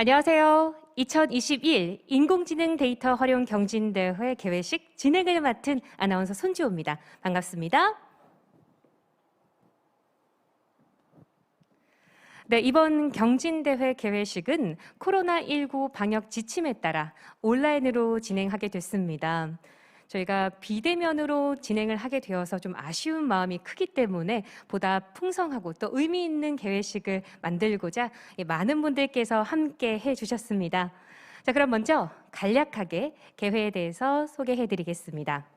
안녕하세요. 2021 인공지능 데이터 활용 경진대회 개회식 진행을 맡은 아나운서 손지호입니다. 반갑습니다. 네, 이번 경진대회 개회식은 코로나19 방역 지침에 따라 온라인으로 진행하게 됐습니다. 저희가 비대면으로 진행을 하게 되어서 좀 아쉬운 마음이 크기 때문에 보다 풍성하고 또 의미 있는 개회식을 만들고자 많은 분들께서 함께 해주셨습니다. 자, 그럼 먼저 간략하게 개회에 대해서 소개해 드리겠습니다.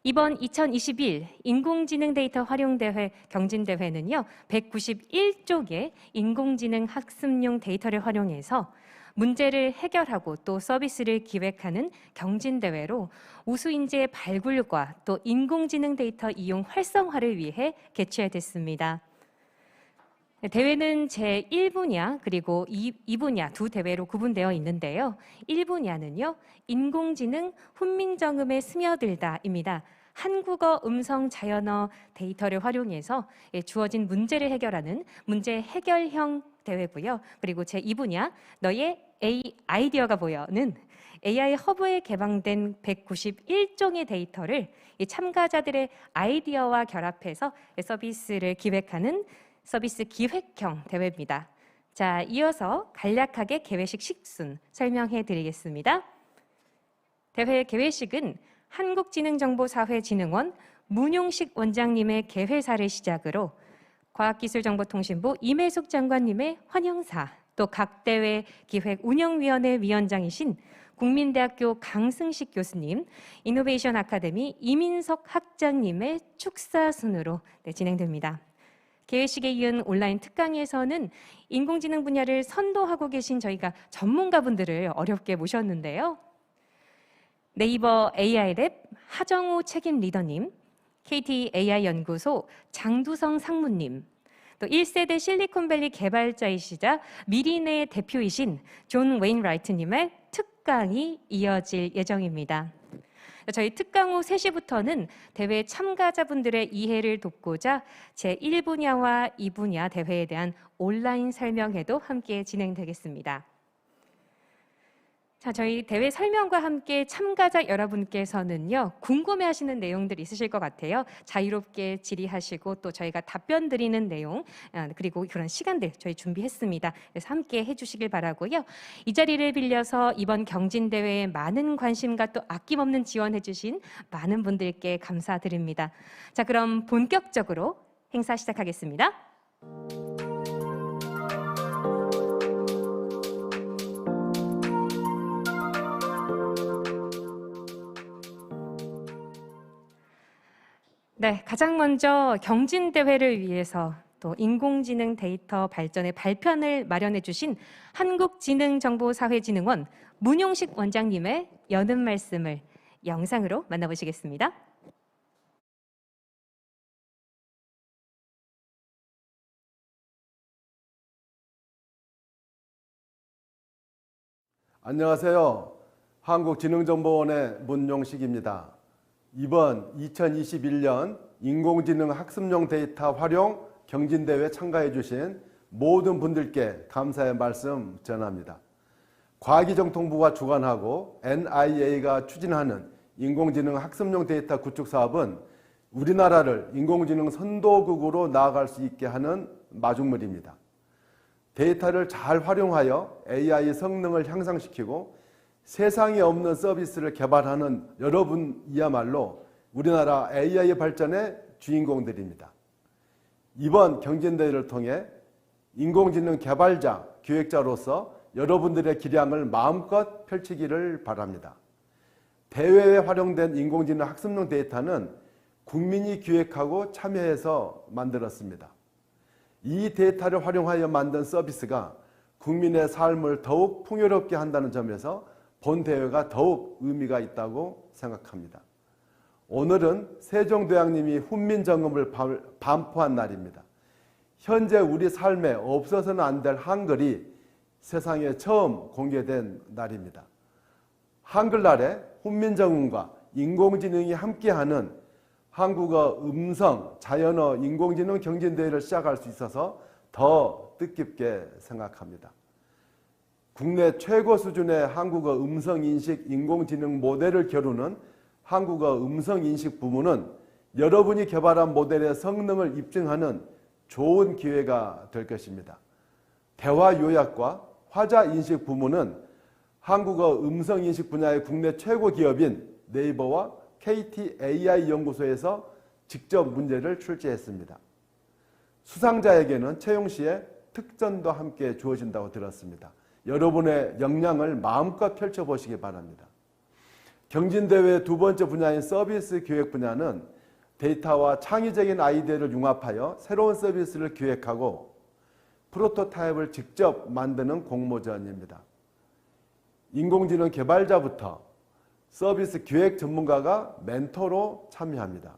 이번 2021 인공지능 데이터 활용대회 경진대회는요, 191쪽의 인공지능 학습용 데이터를 활용해서 문제를 해결하고 또 서비스를 기획하는 경진대회로 우수인재 발굴과 또 인공지능 데이터 이용 활성화를 위해 개최됐습니다. 대회는 제1분야 그리고 2분야 두 대회로 구분되어 있는데요. 1분야는요, 인공지능 훈민정음에 스며들다입니다. 한국어 음성 자연어 데이터를 활용해서 주어진 문제를 해결하는 문제 해결형 대회고요. 그리고 제2분야 너의 아이디어가 보여는 AI 허브에 개방된 191종의 데이터를 참가자들의 아이디어와 결합해서 서비스를 기획하는 서비스 기획형 대회입니다. 자, 이어서 간략하게 개회식 식순 설명해 드리겠습니다. 대회 개회식은 한국지능정보사회진흥원 문용식 원장님의 개회사를 시작으로 과학기술정보통신부 임혜숙 장관님의 환영사, 또 각 대회 기획운영위원회 위원장이신 국민대학교 강승식 교수님, 이노베이션 아카데미 이민석 학장님의 축사 순으로 진행됩니다. 개회식에 이은 온라인 특강에서는 인공지능 분야를 선도하고 계신 저희가 전문가분들을 어렵게 모셨는데요. 네이버 AI랩 하정우 책임 리더님, KT AI 연구소 장두성 상무님, 또 1세대 실리콘밸리 개발자이시자 미리네 대표이신 존 웨인라이트님의 특강이 이어질 예정입니다. 저희 특강 후 3시부터는 대회 참가자분들의 이해를 돕고자 제1분야와 2분야 대회에 대한 온라인 설명회도 함께 진행되겠습니다. 자, 저희 대회 설명과 함께 참가자 여러분께서는요, 궁금해하시는 내용들이 있으실 것 같아요. 자유롭게 질의하시고 또 저희가 답변 드리는 내용 그리고 그런 시간들 저희 준비했습니다. 그래서 함께 해주시길 바라고요. 이 자리를 빌려서 이번 경진대회에 많은 관심과 또 아낌없는 지원해주신 많은 분들께 감사드립니다. 자, 그럼 본격적으로 행사 시작하겠습니다. 네, 가장 먼저 경진대회를 위해서 또 인공지능 데이터 발전의 발판을 마련해 주신 한국지능정보사회진흥원 문용식 원장님의 여는 말씀을 영상으로 만나보시겠습니다. 안녕하세요. 한국지능정보원의 문용식입니다. 이번 2021년 인공지능 학습용 데이터 활용 경진대회 참가해 주신 모든 분들께 감사의 말씀 전합니다. 과기정통부가 주관하고 NIA가 추진하는 인공지능 학습용 데이터 구축 사업은 우리나라를 인공지능 선도국으로 나아갈 수 있게 하는 마중물입니다. 데이터를 잘 활용하여 AI 성능을 향상시키고 세상에 없는 서비스를 개발하는 여러분이야말로 우리나라 AI 발전의 주인공들입니다. 이번 경진대회를 통해 인공지능 개발자, 기획자로서 여러분들의 기량을 마음껏 펼치기를 바랍니다. 대회에 활용된 인공지능 학습용 데이터는 국민이 기획하고 참여해서 만들었습니다. 이 데이터를 활용하여 만든 서비스가 국민의 삶을 더욱 풍요롭게 한다는 점에서 본 대회가 더욱 의미가 있다고 생각합니다. 오늘은 세종대왕님이 훈민정음을 반포한 날입니다. 현재 우리 삶에 없어서는 안 될 한글이 세상에 처음 공개된 날입니다. 한글날에 훈민정음과 인공지능이 함께하는 한국어 음성 자연어 인공지능 경진대회를 시작할 수 있어서 더 뜻깊게 생각합니다. 국내 최고 수준의 한국어 음성인식 인공지능 모델을 겨루는 한국어 음성인식 부문은 여러분이 개발한 모델의 성능을 입증하는 좋은 기회가 될 것입니다. 대화 요약과 화자 인식 부문은 한국어 음성인식 분야의 국내 최고 기업인 네이버와 KT AI 연구소에서 직접 문제를 출제했습니다. 수상자에게는 채용 시에 특전도 함께 주어진다고 들었습니다. 여러분의 역량을 마음껏 펼쳐보시기 바랍니다. 경진대회 두 번째 분야인 서비스 기획 분야는 데이터와 창의적인 아이디어를 융합하여 새로운 서비스를 기획하고 프로토타입을 직접 만드는 공모전입니다. 인공지능 개발자부터 서비스 기획 전문가가 멘토로 참여합니다.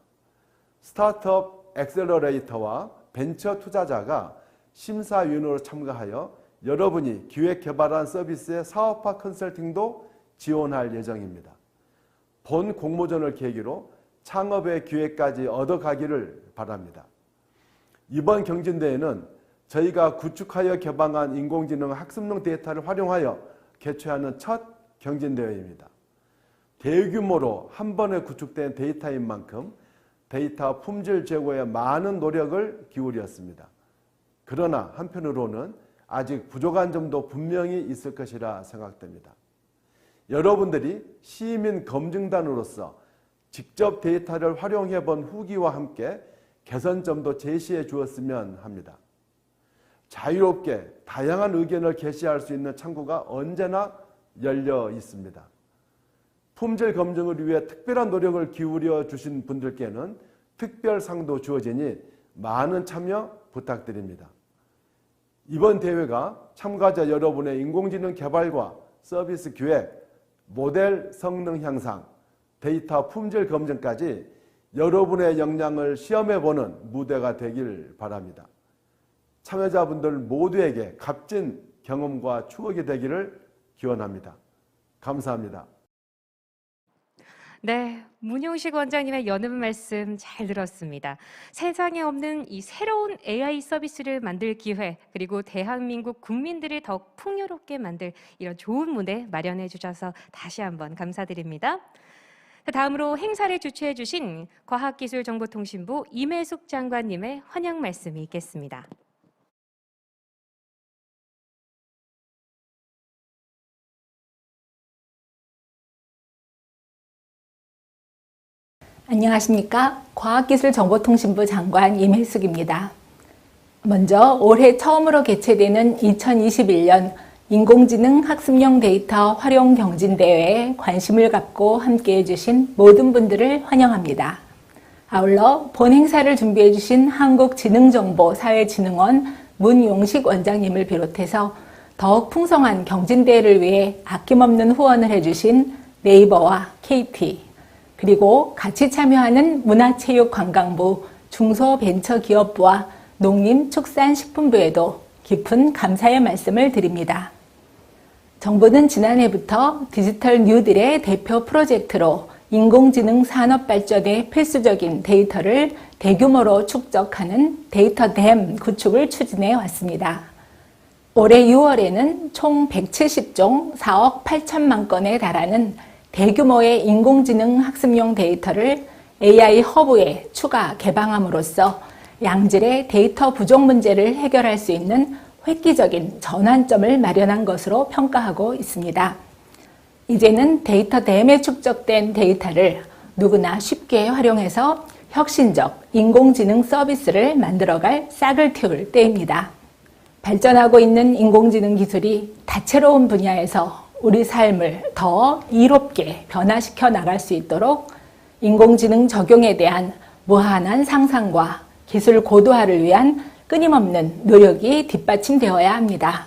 스타트업 엑셀러레이터와 벤처 투자자가 심사위원으로 참가하여 여러분이 기획 개발한 서비스의 사업화 컨설팅도 지원할 예정입니다. 본 공모전을 계기로 창업의 기회까지 얻어가기를 바랍니다. 이번 경진대회는 저희가 구축하여 개방한 인공지능 학습용 데이터를 활용하여 개최하는 첫 경진대회입니다. 대규모로 한 번에 구축된 데이터인 만큼 데이터 품질 제고에 많은 노력을 기울였습니다. 그러나 한편으로는 아직 부족한 점도 분명히 있을 것이라 생각됩니다. 여러분들이 시민 검증단으로서 직접 데이터를 활용해 본 후기와 함께 개선점도 제시해 주었으면 합니다. 자유롭게 다양한 의견을 게시할 수 있는 창구가 언제나 열려 있습니다. 품질 검증을 위해 특별한 노력을 기울여 주신 분들께는 특별상도 주어지니 많은 참여 부탁드립니다. 이번 대회가 참가자 여러분의 인공지능 개발과 서비스 기획, 모델 성능 향상, 데이터 품질 검증까지 여러분의 역량을 시험해보는 무대가 되길 바랍니다. 참여자분들 모두에게 값진 경험과 추억이 되기를 기원합니다. 감사합니다. 네, 문용식 원장님의 연음 말씀 잘 들었습니다. 세상에 없는 이 새로운 AI 서비스를 만들 기회, 그리고 대한민국 국민들을 더욱 풍요롭게 만들 이런 좋은 무대 마련해 주셔서 다시 한번 감사드립니다. 다음으로 행사를 주최해 주신 과학기술정보통신부 임혜숙 장관님의 환영 말씀이 있겠습니다. 안녕하십니까? 과학기술정보통신부 장관 임혜숙입니다. 먼저 올해 처음으로 개최되는 2021년 인공지능 학습용 데이터 활용 경진대회에 관심을 갖고 함께해 주신 모든 분들을 환영합니다. 아울러 본 행사를 준비해 주신 한국지능정보사회진흥원 문용식 원장님을 비롯해서 더욱 풍성한 경진대회를 위해 아낌없는 후원을 해주신 네이버와 KT, 그리고 같이 참여하는 문화체육관광부, 중소벤처기업부와 농림축산식품부에도 깊은 감사의 말씀을 드립니다. 정부는 지난해부터 디지털 뉴딜의 대표 프로젝트로 인공지능 산업 발전에 필수적인 데이터를 대규모로 축적하는 데이터댐 구축을 추진해 왔습니다. 올해 6월에는 총 170종 4억 8천만 건에 달하는 대규모의 인공지능 학습용 데이터를 AI 허브에 추가 개방함으로써 양질의 데이터 부족 문제를 해결할 수 있는 획기적인 전환점을 마련한 것으로 평가하고 있습니다. 이제는 데이터댐에 축적된 데이터를 누구나 쉽게 활용해서 혁신적 인공지능 서비스를 만들어갈 싹을 틔울 때입니다. 발전하고 있는 인공지능 기술이 다채로운 분야에서 우리 삶을 더 이롭게 변화시켜 나갈 수 있도록 인공지능 적용에 대한 무한한 상상과 기술 고도화를 위한 끊임없는 노력이 뒷받침되어야 합니다.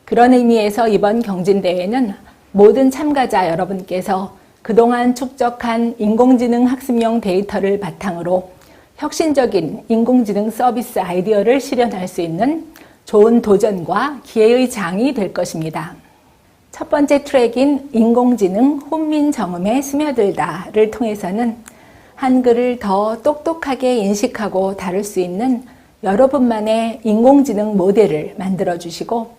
그런 의미에서 이번 경진대회는 모든 참가자 여러분께서 그동안 축적한 인공지능 학습용 데이터를 바탕으로 혁신적인 인공지능 서비스 아이디어를 실현할 수 있는 좋은 도전과 기회의 장이 될 것입니다. 첫 번째 트랙인 인공지능 훈민정음에 스며들다를 통해서는 한글을 더 똑똑하게 인식하고 다룰 수 있는 여러분만의 인공지능 모델을 만들어 주시고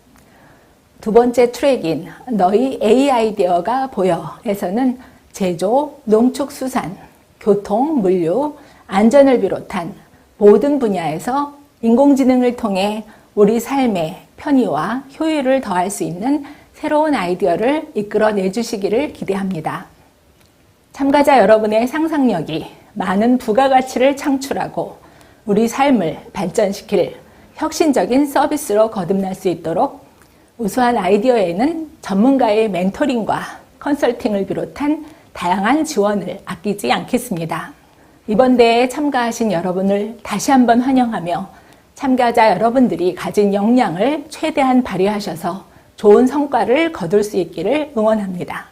두 번째 트랙인 너희 A 아이디어가 보여에서는 제조, 농축수산, 교통, 물류, 안전을 비롯한 모든 분야에서 인공지능을 통해 우리 삶의 편의와 효율을 더할 수 있는 새로운 아이디어를 이끌어내 주시기를 기대합니다. 참가자 여러분의 상상력이 많은 부가가치를 창출하고 우리 삶을 발전시킬 혁신적인 서비스로 거듭날 수 있도록 우수한 아이디어에는 전문가의 멘토링과 컨설팅을 비롯한 다양한 지원을 아끼지 않겠습니다. 이번 대회에 참가하신 여러분을 다시 한번 환영하며 참가자 여러분들이 가진 역량을 최대한 발휘하셔서 좋은 성과를 거둘 수 있기를 응원합니다.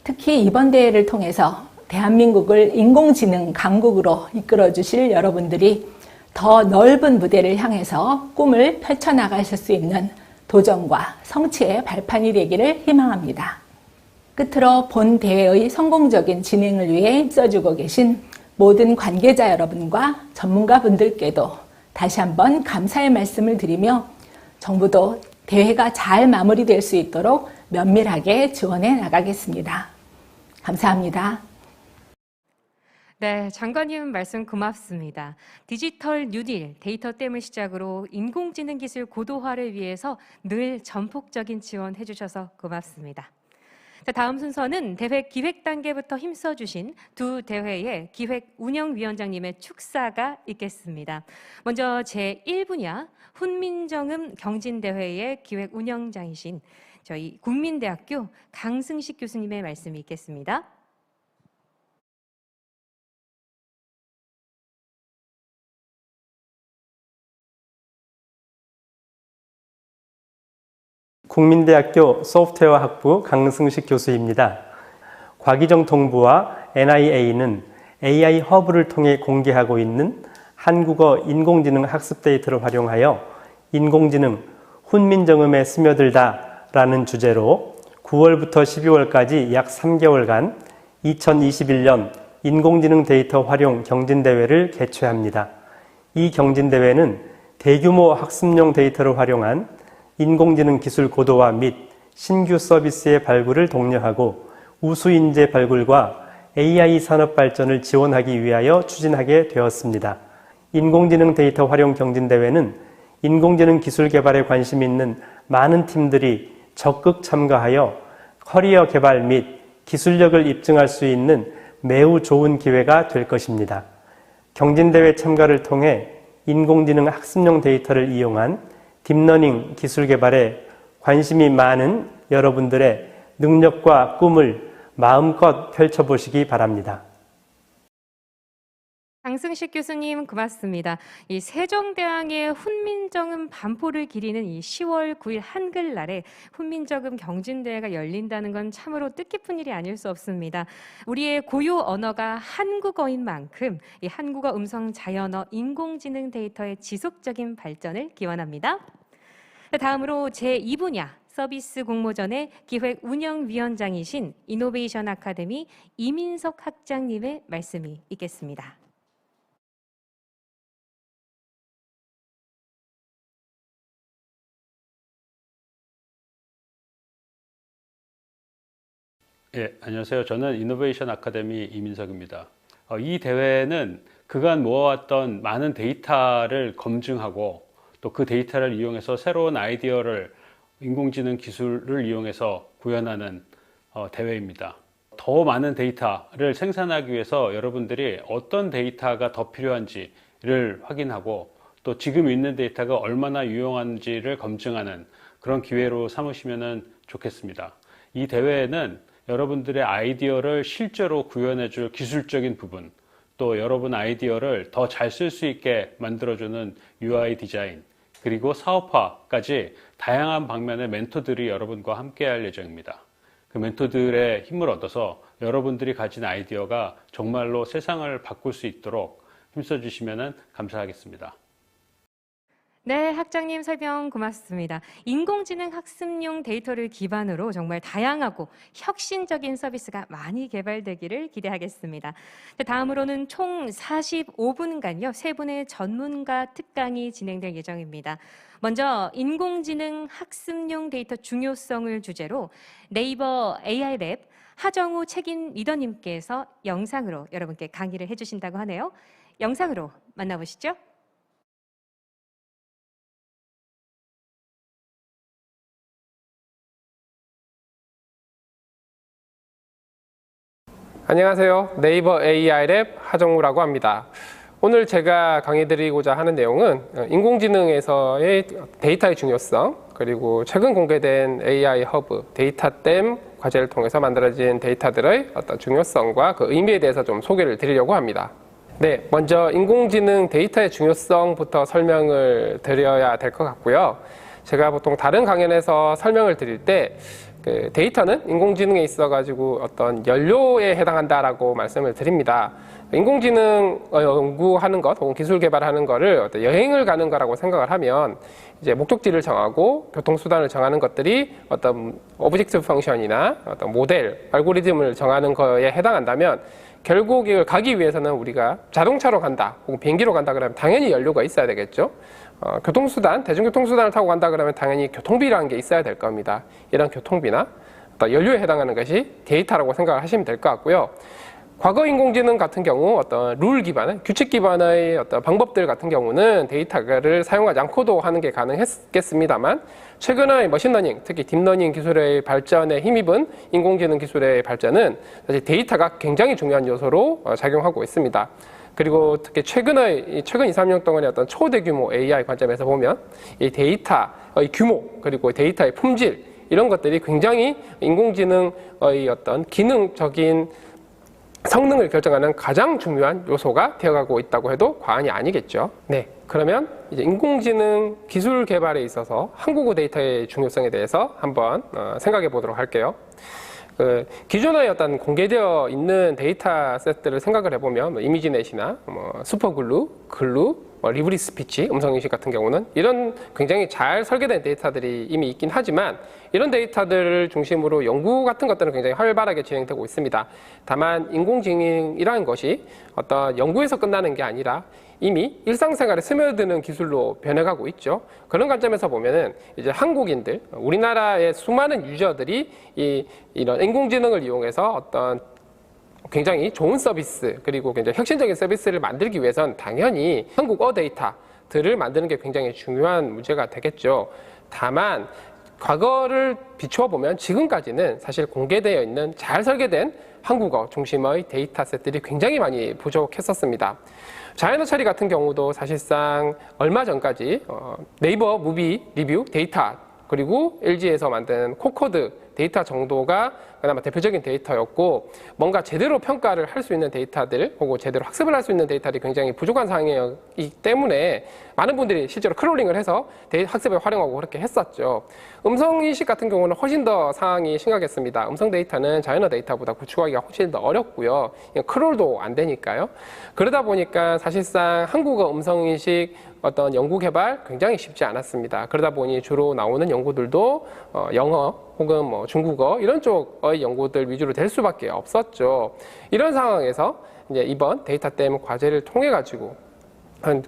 특히 이번 대회를 통해서 대한민국을 인공지능 강국으로 이끌어 주실 여러분들이 더 넓은 무대를 향해서 꿈을 펼쳐나가실 수 있는 도전과 성취의 발판이 되기를 희망합니다. 끝으로 본 대회의 성공적인 진행을 위해 힘써주고 계신 모든 관계자 여러분과 전문가분들께도 다시 한번 감사의 말씀을 드리며 정부도 대회가 잘 마무리될 수 있도록 면밀하게 지원해 나가겠습니다. 감사합니다. 네, 장관님 말씀 고맙습니다. 디지털 뉴딜, 데이터 댐을 시작으로 인공지능 기술 고도화를 위해서 늘 전폭적인 지원해 주셔서 고맙습니다. 자, 다음 순서는 대회 기획 단계부터 힘써주신 두 대회의 기획 운영위원장님의 축사가 있겠습니다. 먼저 제1분야 훈민정음 경진대회의 기획 운영장이신 저희 국민대학교 강승식 교수님의 말씀이 있겠습니다. 국민대학교 소프트웨어 학부 강승식 교수입니다. 과기정통부와 NIA는 AI 허브를 통해 공개하고 있는 한국어 인공지능 학습 데이터를 활용하여 인공지능 훈민정음에 스며들다 라는 주제로 9월부터 12월까지 약 3개월간 2021년 인공지능 데이터 활용 경진대회를 개최합니다. 이 경진대회는 대규모 학습용 데이터를 활용한 인공지능 기술 고도화 및 신규 서비스의 발굴을 독려하고 우수 인재 발굴과 AI 산업 발전을 지원하기 위하여 추진하게 되었습니다. 인공지능 데이터 활용 경진대회는 인공지능 기술 개발에 관심 있는 많은 팀들이 적극 참가하여 커리어 개발 및 기술력을 입증할 수 있는 매우 좋은 기회가 될 것입니다. 경진대회 참가를 통해 인공지능 학습용 데이터를 이용한 딥러닝 기술 개발에 관심이 많은 여러분들의 능력과 꿈을 마음껏 펼쳐보시기 바랍니다. 강승식 교수님 고맙습니다. 이 세종대왕의 훈민정음 반포를 기리는 이 10월 9일 한글날에 훈민정음 경진대회가 열린다는 건 참으로 뜻깊은 일이 아닐 수 없습니다. 우리의 고유 언어가 한국어인 만큼 이 한국어 음성 자연어 인공지능 데이터의 지속적인 발전을 기원합니다. 다음으로 제2분야 서비스 공모전의 기획 운영위원장이신 이노베이션 아카데미 이민석 학장님의 말씀이 있겠습니다. 예, 안녕하세요. 저는 이노베이션 아카데미 이민석입니다. 이 대회는 그간 모아왔던 많은 데이터를 검증하고 또 그 데이터를 이용해서 새로운 아이디어를 인공지능 기술을 이용해서 구현하는 대회입니다. 더 많은 데이터를 생산하기 위해서 여러분들이 어떤 데이터가 더 필요한지를 확인하고 또 지금 있는 데이터가 얼마나 유용한지를 검증하는 그런 기회로 삼으시면 좋겠습니다. 이 대회에는 여러분들의 아이디어를 실제로 구현해 줄 기술적인 부분, 또 여러분 아이디어를 더 잘 쓸 수 있게 만들어주는 UI 디자인, 그리고 사업화까지 다양한 방면의 멘토들이 여러분과 함께 할 예정입니다. 그 멘토들의 힘을 얻어서 여러분들이 가진 아이디어가 정말로 세상을 바꿀 수 있도록 힘써 주시면 감사하겠습니다. 네, 학장님 설명 고맙습니다. 인공지능 학습용 데이터를 기반으로 정말 다양하고 혁신적인 서비스가 많이 개발되기를 기대하겠습니다. 다음으로는 총 45분간요, 세 분의 전문가 특강이 진행될 예정입니다. 먼저 인공지능 학습용 데이터 중요성을 주제로 네이버 AI랩 하정우 책임 리더님께서 영상으로 여러분께 강의를 해주신다고 하네요. 영상으로 만나보시죠. 안녕하세요. 네이버 AI랩 하정우라고 합니다. 오늘 제가 강의 드리고자 하는 내용은 인공지능에서의 데이터의 중요성, 그리고 최근 공개된 AI 허브, 데이터댐 과제를 통해서 만들어진 데이터들의 어떤 중요성과 그 의미에 대해서 좀 소개를 드리려고 합니다. 네, 먼저 인공지능 데이터의 중요성부터 설명을 드려야 될 것 같고요. 제가 보통 다른 강연에서 설명을 드릴 때 그 데이터는 인공지능에 있어가지고 어떤 연료에 해당한다라고 말씀을 드립니다. 인공지능 연구하는 것 혹은 기술 개발하는 거를 어떤 여행을 가는 거라고 생각을 하면 이제 목적지를 정하고 교통수단을 정하는 것들이 어떤 오브젝트 펑션이나 어떤 모델, 알고리즘을 정하는 거에 해당한다면 결국 이걸 가기 위해서는 우리가 자동차로 간다 혹은 비행기로 간다 그러면 당연히 연료가 있어야 되겠죠. 교통수단, 대중교통수단을 타고 간다 그러면 당연히 교통비라는 게 있어야 될 겁니다. 이런 교통비나 어떤 연료에 해당하는 것이 데이터라고 생각을 하시면 될 것 같고요. 과거 인공지능 같은 경우 어떤 룰 기반의, 규칙 기반의 어떤 방법들 같은 경우는 데이터를 사용하지 않고도 하는 게 가능했겠습니다만 최근의 머신러닝, 특히 딥러닝 기술의 발전에 힘입은 인공지능 기술의 발전은 사실 데이터가 굉장히 중요한 요소로 작용하고 있습니다. 그리고 특히 최근 2, 3년 동안의 어떤 초대규모 AI 관점에서 보면 이 데이터의 규모 그리고 데이터의 품질 이런 것들이 굉장히 인공지능의 어떤 기능적인 성능을 결정하는 가장 중요한 요소가 되어가고 있다고 해도 과언이 아니겠죠. 네, 그러면 이제 인공지능 기술 개발에 있어서 한국어 데이터의 중요성에 대해서 한번 생각해 보도록 할게요. 기존에 어떤 공개되어 있는 데이터 셋들을 생각을 해보면 이미지넷이나 슈퍼글루, 글루, 리브리 스피치, 음성인식 같은 경우는 이런 굉장히 잘 설계된 데이터들이 이미 있긴 하지만 이런 데이터들을 중심으로 연구 같은 것들은 굉장히 활발하게 진행되고 있습니다. 다만 인공지능이라는 것이 어떤 연구에서 끝나는 게 아니라 이미 일상생활에 스며드는 기술로 변해가고 있죠. 그런 관점에서 보면은 이제 한국인들, 우리나라의 수많은 유저들이 이런 인공지능을 이용해서 어떤 굉장히 좋은 서비스 그리고 굉장히 혁신적인 서비스를 만들기 위해선 당연히 한국어 데이터들을 만드는 게 굉장히 중요한 문제가 되겠죠. 다만 과거를 비추어 보면 지금까지는 사실 공개되어 있는 잘 설계된 한국어 중심의 데이터셋들이 굉장히 많이 부족했었습니다. 자이언트 처리 같은 경우도 사실상 얼마 전까지 네이버 무비 리뷰 데이터 그리고 LG에서 만든 코코드 데이터 정도가 그나마 대표적인 데이터였고 뭔가 제대로 평가를 할 수 있는 데이터들 혹은 제대로 학습을 할 수 있는 데이터들이 굉장히 부족한 상황이기 때문에 많은 분들이 실제로 크롤링을 해서 학습에 활용하고 그렇게 했었죠. 음성인식 같은 경우는 훨씬 더 상황이 심각했습니다. 음성 데이터는 자연어 데이터보다 구축하기가 훨씬 더 어렵고요. 크롤도 안 되니까요. 그러다 보니까 사실상 한국어 음성인식 어떤 연구 개발 굉장히 쉽지 않았습니다. 그러다 보니 주로 나오는 연구들도 영어 혹은 중국어 이런 쪽의 연구들 위주로 될 수밖에 없었죠. 이런 상황에서 이제 이번 데이터댐 과제를 통해 가지고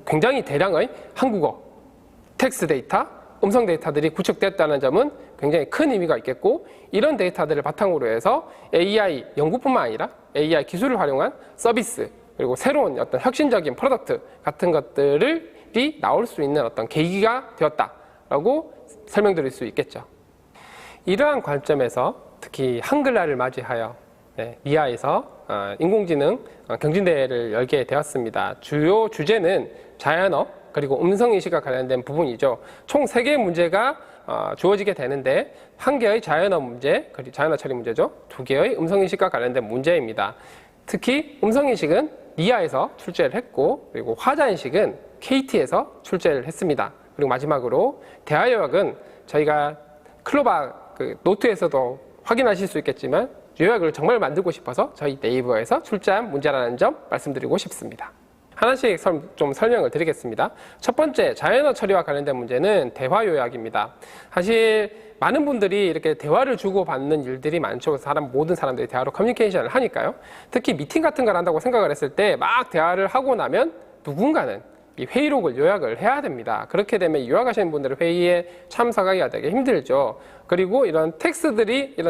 굉장히 대량의 한국어 텍스트 데이터, 음성 데이터들이 구축됐다는 점은 굉장히 큰 의미가 있겠고 이런 데이터들을 바탕으로 해서 AI 연구뿐만 아니라 AI 기술을 활용한 서비스 그리고 새로운 어떤 혁신적인 프로덕트 같은 것들이 나올 수 있는 어떤 계기가 되었다라고 설명드릴 수 있겠죠. 이러한 관점에서 특히 한글날을 맞이하여 미아에서 인공지능 경진대회를 열게 되었습니다. 주요 주제는 자연어 그리고 음성인식과 관련된 부분이죠. 총 3개의 문제가 주어지게 되는데 1개의 자연어 문제, 그리고 자연어 처리 문제죠. 2개의 음성인식과 관련된 문제입니다. 특히 음성인식은 미아에서 출제를 했고 그리고 화자인식은 KT에서 출제를 했습니다. 그리고 마지막으로 대화요약은 저희가 클로바 노트에서도 확인하실 수 있겠지만 요약을 정말 만들고 싶어서 저희 네이버에서 출제한 문제라는 점 말씀드리고 싶습니다. 하나씩 좀 설명을 드리겠습니다. 첫 번째, 자연어 처리와 관련된 문제는 대화 요약입니다. 사실 많은 분들이 이렇게 대화를 주고받는 일들이 많죠. 모든 사람들이 대화로 커뮤니케이션을 하니까요. 특히 미팅 같은 걸 한다고 생각을 했을 때 막 대화를 하고 나면 누군가는 이 회의록을 요약을 해야 됩니다. 그렇게 되면 요약하시는 분들은 회의에 참석하기가 되게 힘들죠. 그리고 이런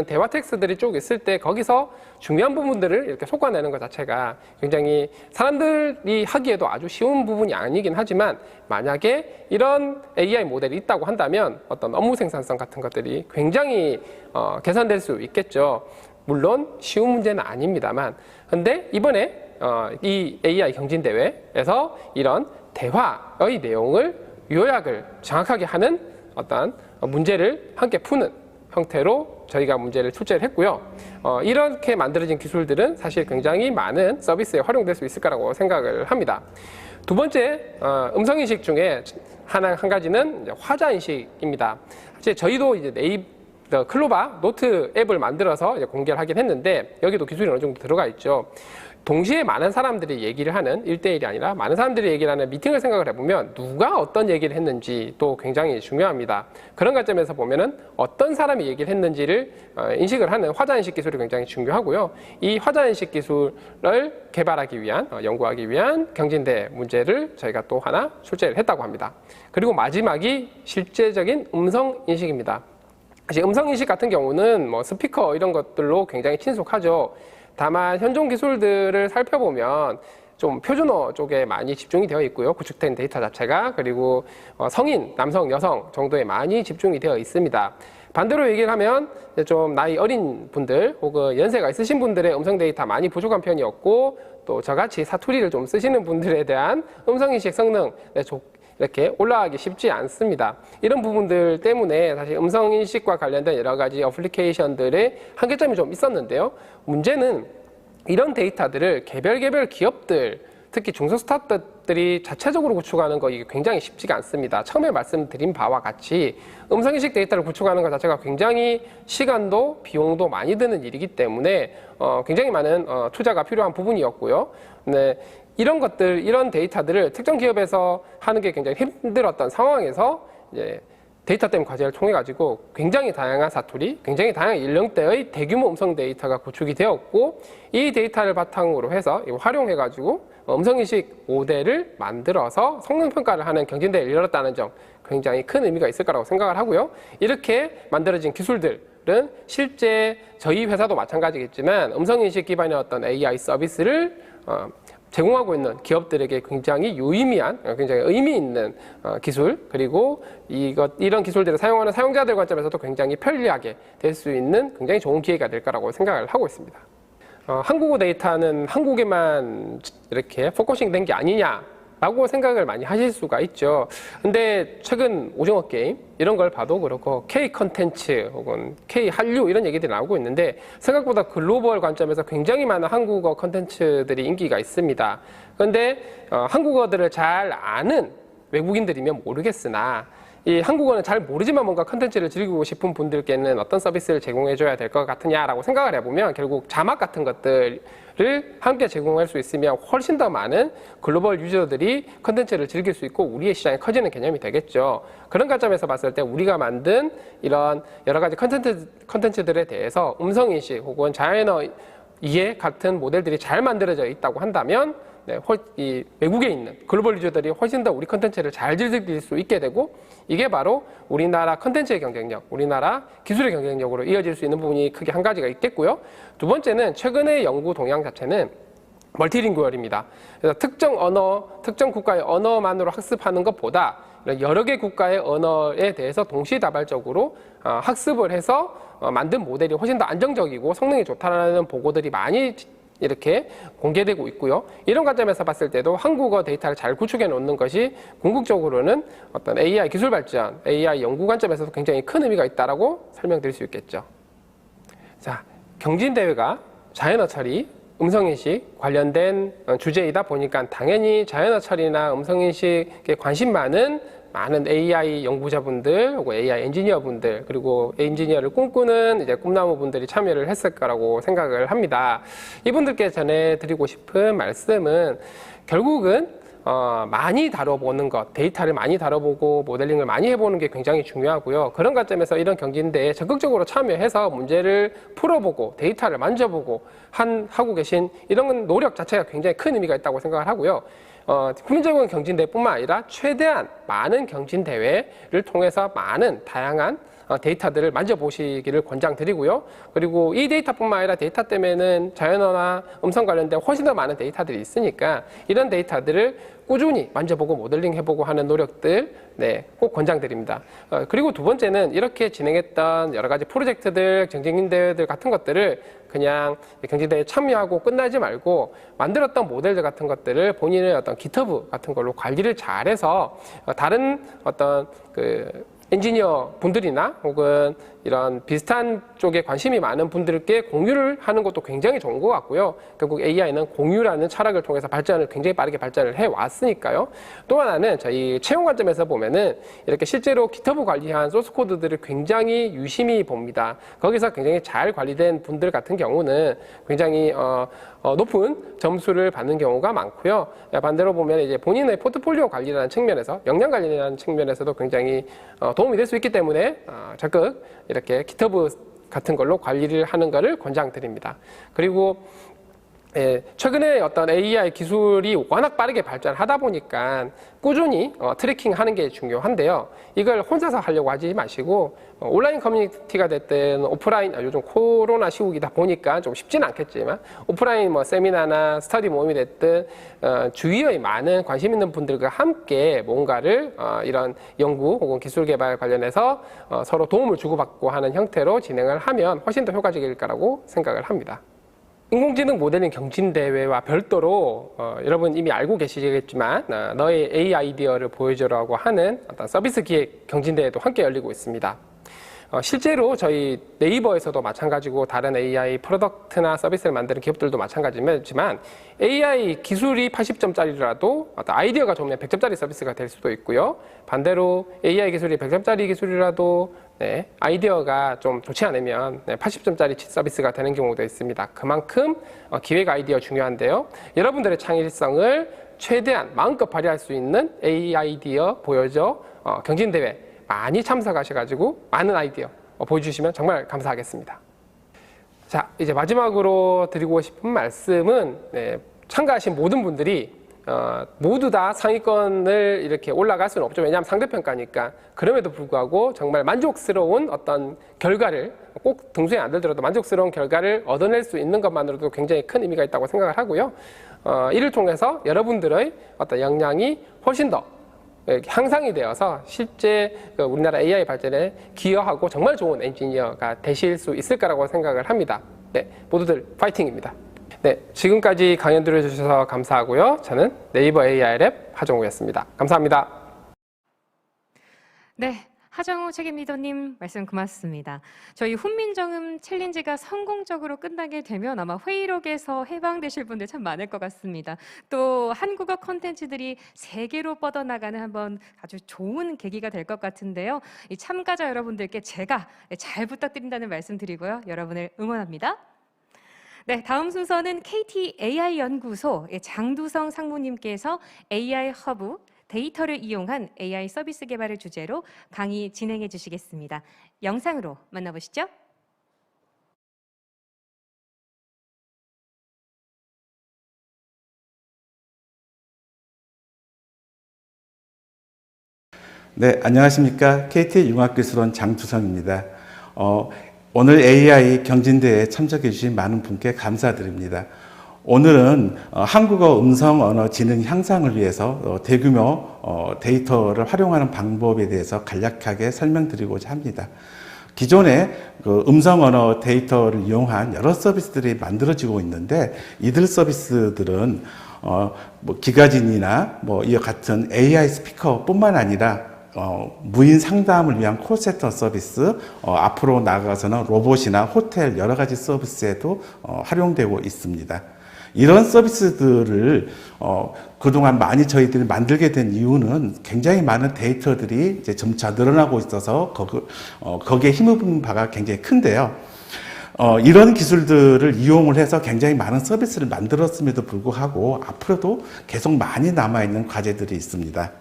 대화 텍스트들이 쭉 있을 때 거기서 중요한 부분들을 이렇게 솎아내는 것 자체가 굉장히 사람들이 하기에도 아주 쉬운 부분이 아니긴 하지만, 만약에 이런 AI 모델이 있다고 한다면 어떤 업무 생산성 같은 것들이 굉장히 개선될 수 있겠죠. 물론 쉬운 문제는 아닙니다만, 근데 이번에 이 AI 경진대회에서 이런 대화의 내용을 요약을 정확하게 하는 어떤 문제를 함께 푸는 형태로 저희가 문제를 출제를 했고요. 이렇게 만들어진 기술들은 사실 굉장히 많은 서비스에 활용될 수 있을 거라고 생각을 합니다. 두 번째, 음성인식 중에 한 가지는 화자인식입니다. 사실 저희도 이제 클로바 노트 앱을 만들어서 이제 공개를 하긴 했는데, 여기도 기술이 어느 정도 들어가 있죠. 동시에 많은 사람들이 얘기를 하는 1대1이 아니라 많은 사람들이 얘기를 하는 미팅을 생각을 해보면 누가 어떤 얘기를 했는지 또 굉장히 중요합니다. 그런 관점에서 보면은 어떤 사람이 얘기를 했는지를 인식을 하는 화자인식 기술이 굉장히 중요하고요. 이 화자인식 기술을 개발하기 위한, 연구하기 위한 경진대 문제를 저희가 또 하나 출제를 했다고 합니다. 그리고 마지막이 실제적인 음성인식입니다. 사실 음성인식 같은 경우는 뭐 스피커 이런 것들로 굉장히 친숙하죠. 다만 현존 기술들을 살펴보면 좀 표준어 쪽에 많이 집중이 되어 있고요. 구축된 데이터 자체가. 그리고 성인, 남성, 여성 정도에 많이 집중이 되어 있습니다. 반대로 얘기를 하면 좀 나이 어린 분들 혹은 연세가 있으신 분들의 음성 데이터 많이 부족한 편이었고, 또 저같이 사투리를 좀 쓰시는 분들에 대한 음성인식 성능 이렇게 올라가기 쉽지 않습니다. 이런 부분들 때문에 사실 음성인식과 관련된 여러 가지 어플리케이션들의 한계점이 좀 있었는데요. 문제는 이런 데이터들을 개별 기업들, 특히 중소 스타트업들이 자체적으로 구축하는 거 이게 굉장히 쉽지가 않습니다. 처음에 말씀드린 바와 같이 음성인식 데이터를 구축하는 것 자체가 굉장히 시간도 비용도 많이 드는 일이기 때문에 굉장히 많은 투자가 필요한 부분이었고요. 네. 이런 데이터들을 특정 기업에서 하는 게 굉장히 힘들었던 상황에서 이제 데이터댐 과제를 통해 가지고 굉장히 다양한 사투리, 굉장히 다양한 연령대의 대규모 음성 데이터가 구축이 되었고, 이 데이터를 바탕으로 해서 활용해 가지고 음성인식 모델을 만들어서 성능 평가를 하는 경진대회를 열었다는 점, 굉장히 큰 의미가 있을 거라고 생각을 하고요. 이렇게 만들어진 기술들은 실제 저희 회사도 마찬가지겠지만 음성인식 기반의 어떤 AI 서비스를 제공하고 있는 기업들에게 굉장히 유의미한, 굉장히 의미 있는 기술, 그리고 이런 기술들을 사용하는 사용자들 관점에서도 굉장히 편리하게 될 수 있는 굉장히 좋은 기회가 될 거라고 생각을 하고 있습니다. 한국어 데이터는 한국에만 이렇게 포커싱 된 게 아니냐라고 생각을 많이 하실 수가 있죠. 근데 최근 오징어 게임 이런 걸 봐도 그렇고 K 컨텐츠 혹은 K 한류 이런 얘기들이 나오고 있는데, 생각보다 글로벌 관점에서 굉장히 많은 한국어 컨텐츠들이 인기가 있습니다. 그런데 한국어들을 잘 아는 외국인들이면 모르겠으나, 이 한국어는 잘 모르지만 뭔가 컨텐츠를 즐기고 싶은 분들께는 어떤 서비스를 제공해줘야 될 것 같으냐라고 생각을 해보면 결국 자막 같은 것들을 함께 제공할 수 있으면 훨씬 더 많은 글로벌 유저들이 컨텐츠를 즐길 수 있고 우리의 시장이 커지는 개념이 되겠죠. 그런 관점에서 봤을 때 우리가 만든 이런 여러 가지 컨텐츠들에 대해서 음성인식 혹은 자연어 이해 같은 모델들이 잘 만들어져 있다고 한다면 이 외국에 있는 글로벌 유저들이 훨씬 더 우리 컨텐츠를 잘 즐길 수 있게 되고, 이게 바로 우리나라 컨텐츠의 경쟁력, 우리나라 기술의 경쟁력으로 이어질 수 있는 부분이 크게 한 가지가 있겠고요. 두 번째는 최근의 연구 동향 자체는 멀티링구얼입니다. 그래서 특정 언어, 특정 국가의 언어만으로 학습하는 것보다 여러 개 국가의 언어에 대해서 동시다발적으로 학습을 해서 만든 모델이 훨씬 더 안정적이고 성능이 좋다라는 보고들이 많이 이렇게 공개되고 있고요. 이런 관점에서 봤을 때도 한국어 데이터를 잘 구축해 놓는 것이 궁극적으로는 어떤 AI 기술 발전, AI 연구 관점에서도 굉장히 큰 의미가 있다라고 설명드릴 수 있겠죠. 자, 경진대회가 자연어 처리, 음성인식 관련된 주제이다 보니까 당연히 자연어 처리나 음성인식에 관심 많은 AI 연구자분들 혹은 AI 엔지니어분들, 그리고 엔지니어를 꿈꾸는 이제 꿈나무분들이 참여를 했을 거라고 생각을 합니다. 이분들께 전해드리고 싶은 말씀은 결국은 많이 다뤄보는 것, 데이터를 많이 다뤄보고 모델링을 많이 해보는 게 굉장히 중요하고요. 그런 관점에서 이런 경진대회에 적극적으로 참여해서 문제를 풀어보고 데이터를 만져보고 하고 계신 이런 노력 자체가 굉장히 큰 의미가 있다고 생각을 하고요. 국민적인 경진대회뿐만 아니라 최대한 많은 경진대회를 통해서 많은 다양한 데이터들을 만져보시기를 권장드리고요. 그리고 이 데이터뿐만 아니라 데이터 때문에는 자연어나 음성 관련된 훨씬 더 많은 데이터들이 있으니까 이런 데이터들을 꾸준히 만져보고 모델링 해보고 하는 노력들 꼭 권장드립니다. 그리고 두 번째는 이렇게 진행했던 여러 가지 프로젝트들, 경진대회들 같은 것들을 그냥 경진대회에 참여하고 끝나지 말고 만들었던 모델들 같은 것들을 본인의 어떤 GitHub 같은 걸로 관리를 잘해서 다른 어떤 엔지니어 분들이나 혹은 이런 비슷한 쪽에 관심이 많은 분들께 공유를 하는 것도 굉장히 좋은 것 같고요. 결국 AI는 공유라는 철학을 통해서 굉장히 빠르게 발전을 해왔으니까요. 또 하나는 저희 채용 관점에서 보면은 이렇게 실제로 GitHub 관리한 소스 코드들을 굉장히 유심히 봅니다. 거기서 굉장히 잘 관리된 분들 같은 경우는 굉장히 높은 점수를 받는 경우가 많고요. 반대로 보면 이제 본인의 포트폴리오 관리라는 측면에서, 역량 관리라는 측면에서도 굉장히 도움이 될 수 있기 때문에 적극 이렇게 GitHub 같은 걸로 관리를 하는 것을 권장드립니다. 그리고 최근에 어떤 AI 기술이 워낙 빠르게 발전하다 보니까 꾸준히 트래킹하는 게 중요한데요. 이걸 혼자서 하려고 하지 마시고 온라인 커뮤니티가 됐든 오프라인, 요즘 코로나 시국이다 보니까 좀 쉽지는 않겠지만 오프라인 세미나나 스터디 모임이 됐든 주위의 많은 관심 있는 분들과 함께 뭔가를 이런 연구 혹은 기술 개발 관련해서 서로 도움을 주고받고 하는 형태로 진행을 하면 훨씬 더 효과적일 거라고 생각을 합니다. 인공지능 모델링 경진대회와 별도로 여러분 이미 알고 계시겠지만 너의 AI 아이디어를 보여줘라고 하는 어떤 서비스 기획 경진대회도 함께 열리고 있습니다. 실제로 저희 네이버에서도 마찬가지고 다른 AI 프로덕트나 서비스를 만드는 기업들도 마찬가지지만 AI 기술이 80점짜리라도 어떤 아이디어가 좋으면 100점짜리 서비스가 될 수도 있고요. 반대로 AI 기술이 100점짜리 기술이라도 아이디어가 좀 좋지 않으면 80점짜리 서비스가 되는 경우도 있습니다. 그만큼 기획 아이디어 중요한데요. 여러분들의 창의성을 최대한 마음껏 발휘할 수 있는 AI 아이디어 보여줘 경진대회 많이 참석하셔가지고 많은 아이디어 보여주시면 정말 감사하겠습니다. 자, 이제 마지막으로 드리고 싶은 말씀은 참가하신 모든 분들이 모두 다 상위권을 이렇게 올라갈 수는 없죠. 왜냐하면 상대평가니까. 그럼에도 불구하고 정말 만족스러운 어떤 결과를 꼭 등수에 안 들더라도 만족스러운 결과를 얻어낼 수 있는 것만으로도 굉장히 큰 의미가 있다고 생각을 하고요. 이를 통해서 여러분들의 어떤 역량이 훨씬 더 향상이 되어서 실제 우리나라 AI 발전에 기여하고 정말 좋은 엔지니어가 되실 수 있을 거라고 생각을 합니다. 모두들 파이팅입니다. 지금까지 강연 들어주셔서 감사하고요. 저는 네이버 AI 랩 하정우였습니다. 감사합니다. 하정우 책임 리더님 말씀 고맙습니다. 저희 훈민정음 챌린지가 성공적으로 끝나게 되면 아마 회의록에서 해방되실 분들 참 많을 것 같습니다. 또 한국어 콘텐츠들이 세계로 뻗어나가는 한번 아주 좋은 계기가 될 것 같은데요. 이 참가자 여러분들께 제가 잘 부탁드린다는 말씀 드리고요. 여러분을 응원합니다. 다음 순서는 KT AI 연구소 장두성 상무님께서 AI 허브 데이터를 이용한 AI 서비스 개발을 주제로 강의 진행해 주시겠습니다. 영상으로 만나보시죠. 네, 안녕하십니까. KT 융합기술원 장두성입니다. 오늘 AI 경진대회에 참석해 주신 많은 분께 감사드립니다. 오늘은 한국어 음성 언어 지능 향상을 위해서 대규모 데이터를 활용하는 방법에 대해서 간략하게 설명드리고자 합니다. 기존에 음성 언어 데이터를 이용한 여러 서비스들이 만들어지고 있는데 이들 서비스들은 기가진이나 이와 같은 AI 스피커뿐만 아니라 무인 상담을 위한 콜센터 서비스, 앞으로 나아가서는 로봇이나 호텔 여러 가지 서비스에도 활용되고 있습니다. 이런 서비스들을 그동안 많이 저희들이 만들게 된 이유는 굉장히 많은 데이터들이 이제 점차 늘어나고 있어서 거기에 힘입은 바가 굉장히 큰데요. 이런 기술들을 이용을 해서 굉장히 많은 서비스를 만들었음에도 불구하고 앞으로도 계속 많이 남아있는 과제들이 있습니다.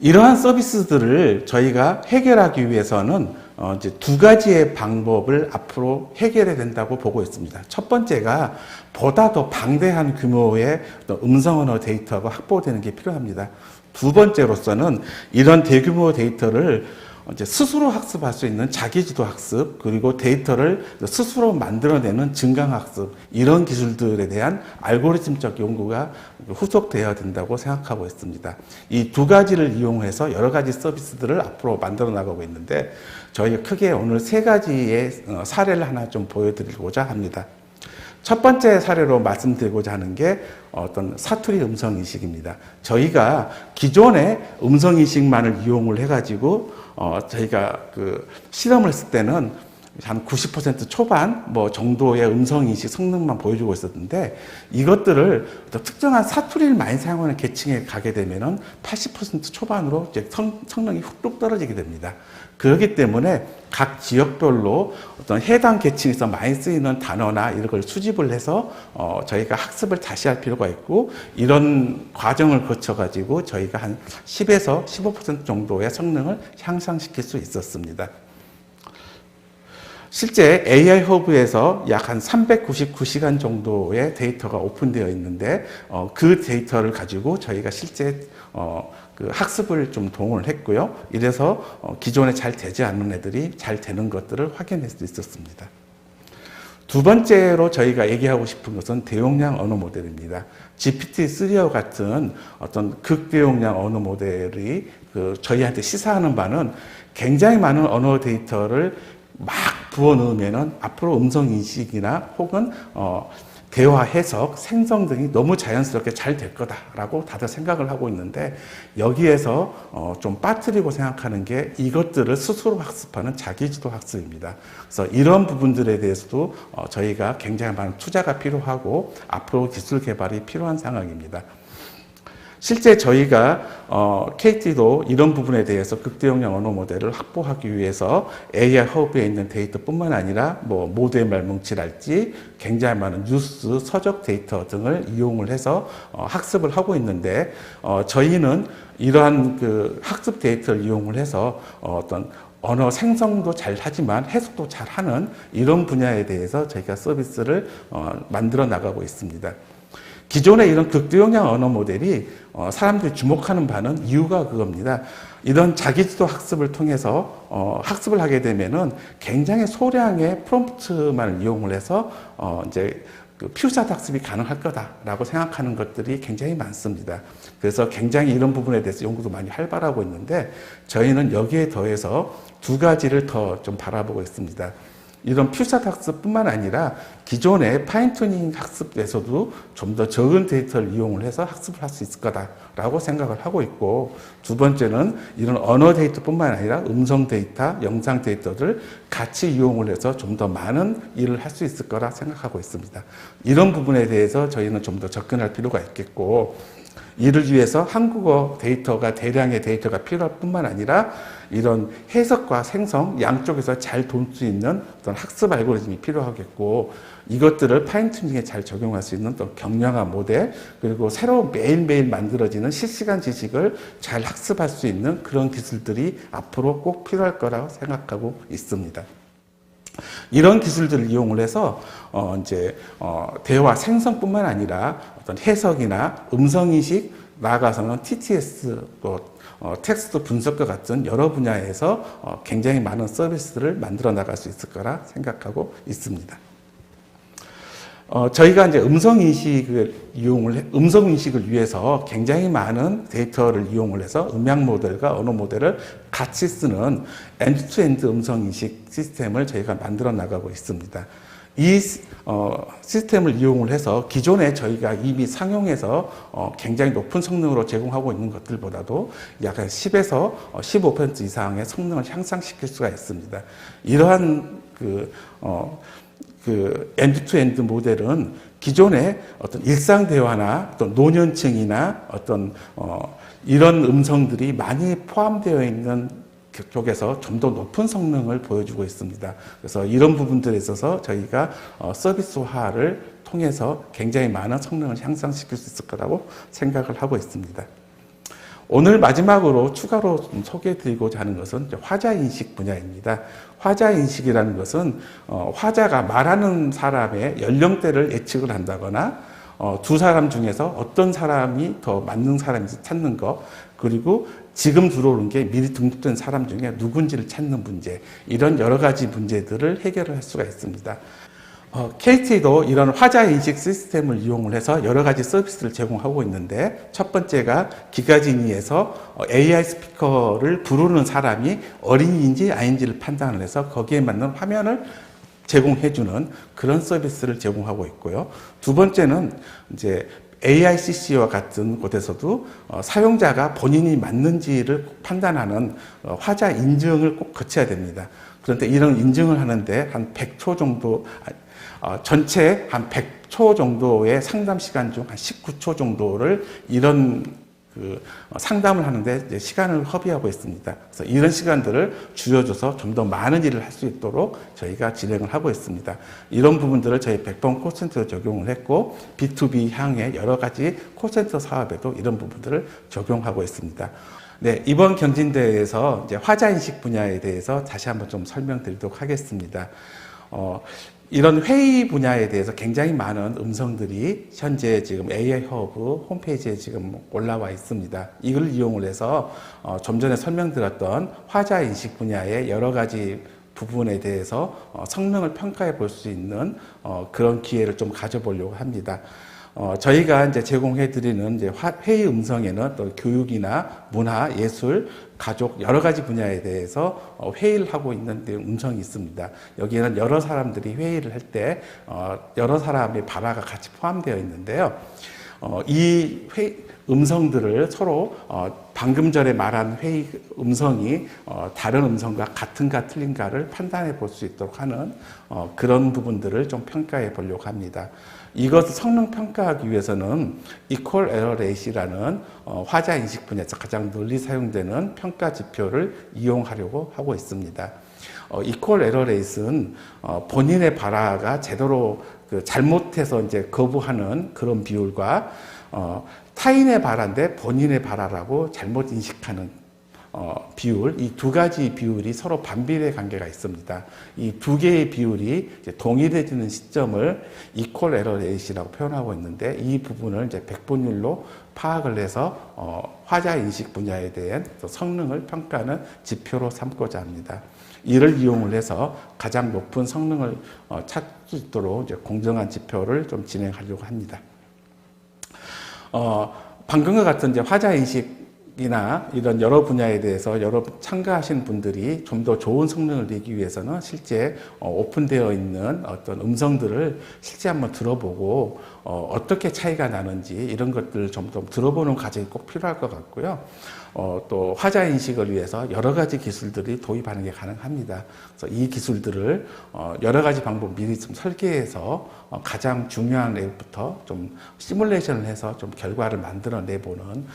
이러한 서비스들을 저희가 해결하기 위해서는 이제 두 가지의 방법을 앞으로 해결해야 된다고 보고 있습니다. 첫 번째가 보다 더 방대한 규모의 음성 언어 데이터가 확보되는 게 필요합니다. 두 번째로서는 이런 대규모 데이터를 이제 스스로 학습할 수 있는 자기지도 학습, 그리고 데이터를 스스로 만들어내는 증강학습, 이런 기술들에 대한 알고리즘적 연구가 후속되어야 된다고 생각하고 있습니다. 이 두 가지를 이용해서 여러 가지 서비스들을 앞으로 만들어 나가고 있는데, 저희가 크게 오늘 세 가지의 사례를 하나 좀 보여드리고자 합니다. 첫 번째 사례로 말씀드리고자 하는 게 어떤 사투리 음성인식입니다. 저희가 기존의 음성인식만을 이용을 해가지고 저희가 그 실험을 했을 때는 한 90% 초반 정도의 음성인식 성능만 보여주고 있었는데, 이것들을 특정한 사투리를 많이 사용하는 계층에 가게 되면은 80% 초반으로 이제 성능이 훅 떨어지게 됩니다. 그렇기 때문에 각 지역별로 어떤 해당 계층에서 많이 쓰이는 단어나 이런 걸 수집을 해서 저희가 학습을 다시 할 필요가 있고, 이런 과정을 거쳐가지고 저희가 한 10에서 15% 정도의 성능을 향상시킬 수 있었습니다. 실제 AI 허브에서 약 한 399시간 정도의 데이터가 오픈되어 있는데, 그 데이터를 가지고 저희가 실제 그 학습을 좀 동원을 했고요. 이래서 기존에 잘 되지 않는 애들이 잘 되는 것들을 확인할 수 있었습니다. 두 번째로 저희가 얘기하고 싶은 것은 대용량 언어 모델입니다. GPT-3와 같은 어떤 극대용량 언어 모델이 저희한테 시사하는 바는 굉장히 많은 언어 데이터를 막 부어 넣으면은 앞으로 음성 인식이나 혹은 대화 해석, 생성 등이 너무 자연스럽게 잘 될 거다라고 다들 생각을 하고 있는데, 여기에서 좀 빠뜨리고 생각하는 게 이것들을 스스로 학습하는 자기지도 학습입니다. 그래서 이런 부분들에 대해서도 저희가 굉장히 많은 투자가 필요하고 앞으로 기술 개발이 필요한 상황입니다. 실제 저희가 KT도 이런 부분에 대해서 극대용량 언어 모델을 확보하기 위해서 AI 허브에 있는 데이터뿐만 아니라 모델 말뭉치랄지 굉장히 많은 뉴스, 서적 데이터 등을 이용을 해서 학습을 하고 있는데, 저희는 이러한 그 학습 데이터를 이용을 해서 어떤 언어 생성도 잘 하지만 해석도 잘 하는 이런 분야에 대해서 저희가 서비스를 만들어 나가고 있습니다. 기존의 이런 극대용량 언어 모델이 사람들이 주목하는 바는 이유가 그겁니다. 이런 자기지도 학습을 통해서 학습을 하게 되면은 굉장히 소량의 프롬프트만 이용을 해서 이제 그 퓨샷 학습이 가능할 거다라고 생각하는 것들이 굉장히 많습니다. 그래서 굉장히 이런 부분에 대해서 연구도 많이 활발하고 있는데, 저희는 여기에 더해서 두 가지를 더 좀 바라보고 있습니다. 이런 퓨샷 학습뿐만 아니라 기존의 파인튜닝 학습에서도 좀 더 적은 데이터를 이용을 해서 학습을 할 수 있을 거다라고 생각을 하고 있고, 두 번째는 이런 언어 데이터뿐만 아니라 음성 데이터, 영상 데이터를 같이 이용을 해서 좀 더 많은 일을 할 수 있을 거라 생각하고 있습니다. 이런 부분에 대해서 저희는 좀 더 접근할 필요가 있겠고, 이를 위해서 한국어 데이터가 대량의 데이터가 필요할 뿐만 아니라 이런 해석과 생성 양쪽에서 잘 돌 수 있는 어떤 학습 알고리즘이 필요하겠고, 이것들을 파인튜닝에 잘 적용할 수 있는 또 경량화 모델, 그리고 새로 매일매일 만들어지는 실시간 지식을 잘 학습할 수 있는 그런 기술들이 앞으로 꼭 필요할 거라고 생각하고 있습니다. 이런 기술들을 이용을 해서 대화 생성뿐만 아니라 어떤 해석이나 음성인식, 나아가서는 TTS, 텍스트 분석과 같은 여러 분야에서 굉장히 많은 서비스를 만들어 나갈 수 있을 거라 생각하고 있습니다. 저희가 이제 음성인식을 위해서 굉장히 많은 데이터를 이용을 해서 음향 모델과 언어 모델을 같이 쓰는 엔드-투-엔드 음성인식 시스템을 저희가 만들어 나가고 있습니다. 이 시스템을 이용을 해서 기존에 저희가 이미 상용해서 굉장히 높은 성능으로 제공하고 있는 것들보다도 약 10에서 15% 이상의 성능을 향상시킬 수가 있습니다. 이러한 엔드-투-엔드 모델은 기존의 어떤 일상 대화나 어떤 노년층이나 어떤 이런 음성들이 많이 포함되어 있는 쪽에서 좀 더 높은 성능을 보여주고 있습니다. 그래서 이런 부분들에 있어서 저희가 서비스화를 통해서 굉장히 많은 성능을 향상시킬 수 있을 거라고 생각을 하고 있습니다. 오늘 마지막으로 추가로 소개해드리고자 하는 것은 화자인식 분야입니다. 화자인식이라는 것은 화자가 말하는 사람의 연령대를 예측을 한다거나 두 사람 중에서 어떤 사람이 더 맞는 사람인지 찾는 것, 그리고 지금 들어오는 게 미리 등록된 사람 중에 누군지를 찾는 문제, 이런 여러 가지 문제들을 해결을 할 수가 있습니다. KT도 이런 화자인식 시스템을 이용을 해서 여러 가지 서비스를 제공하고 있는데, 첫 번째가 기가진이에서 AI 스피커를 부르는 사람이 어린이인지 아닌지를 판단을 해서 거기에 맞는 화면을 제공해주는 그런 서비스를 제공하고 있고요. 두 번째는 이제 AICC와 같은 곳에서도 사용자가 본인이 맞는지를 판단하는 화자 인증을 꼭 거쳐야 됩니다. 그런데 이런 인증을 하는데 한 100초 정도, 전체 한 100초 정도의 상담 시간 중 한 19초 정도를 이런 상담을 하는데 이제 시간을 허비하고 있습니다. 그래서 이런 시간들을 줄여줘서 좀 더 많은 일을 할 수 있도록 저희가 진행을 하고 있습니다. 이런 부분들을 저희 100번 콜센터에 적용을 했고, B2B 향의 여러 가지 콜센터 사업에도 이런 부분들을 적용하고 있습니다. 네, 이번 경진대회에서 이제 화자인식 분야에 대해서 다시 한번 좀 설명드리도록 하겠습니다. 이런 회의 분야에 대해서 굉장히 많은 음성들이 현재 지금 AI 허브 홈페이지에 지금 올라와 있습니다. 이걸 이용을 해서 좀 전에 설명드렸던 화자인식 분야의 여러 가지 부분에 대해서 성능을 평가해 볼 수 있는 그런 기회를 좀 가져보려고 합니다. 저희가 이제 제공해드리는 이제 회의 음성에는 또 교육이나 문화, 예술, 가족 여러 가지 분야에 대해서 회의를 하고 있는 음성이 있습니다. 여기에는 여러 사람들이 회의를 할 때 여러 사람의 발화가 같이 포함되어 있는데요. 이 음성들을 서로 방금 전에 말한 회의 음성이 다른 음성과 같은가 틀린가를 판단해 볼 수 있도록 하는 그런 부분들을 좀 평가해 보려고 합니다. 이것을 성능 평가하기 위해서는 Equal Error Rate이라는 화자인식 분야에서 가장 널리 사용되는 평가 지표를 이용하려고 하고 있습니다. Equal Error Rate는 본인의 발화가 제대로 잘못해서 이제 거부하는 그런 비율과 타인의 발화인데 본인의 발화라고 잘못 인식하는 비율, 이 두 가지 비율이 서로 반비례 관계가 있습니다. 이 두 개의 비율이 이제 동일해지는 시점을 Equal Error Rate이라고 표현하고 있는데, 이 부분을 이제 백분율로 파악을 해서 화자 인식 분야에 대한 성능을 평가하는 지표로 삼고자 합니다. 이를 이용을 해서 가장 높은 성능을 찾을 수 있도록 이제 공정한 지표를 좀 진행하려고 합니다. 방금과 같은 이제 화자 인식이나 이런 여러 분야에 대해서 여러 참가하신 분들이 좀 더 좋은 성능을 내기 위해서는 실제 오픈되어 있는 어떤 음성들을 실제 한번 들어보고 어떻게 차이가 나는지 이런 것들을 좀 더 들어보는 과정이 꼭 필요할 것 같고요. 또 화자 인식을 위해서 여러 가지 기술들이 도입하는 게 가능합니다. 그래서 이 기술들을 여러 가지 방법 미리 좀 설계해서 가장 중요한 앱부터 좀 시뮬레이션을 해서 좀 결과를 만들어 내보는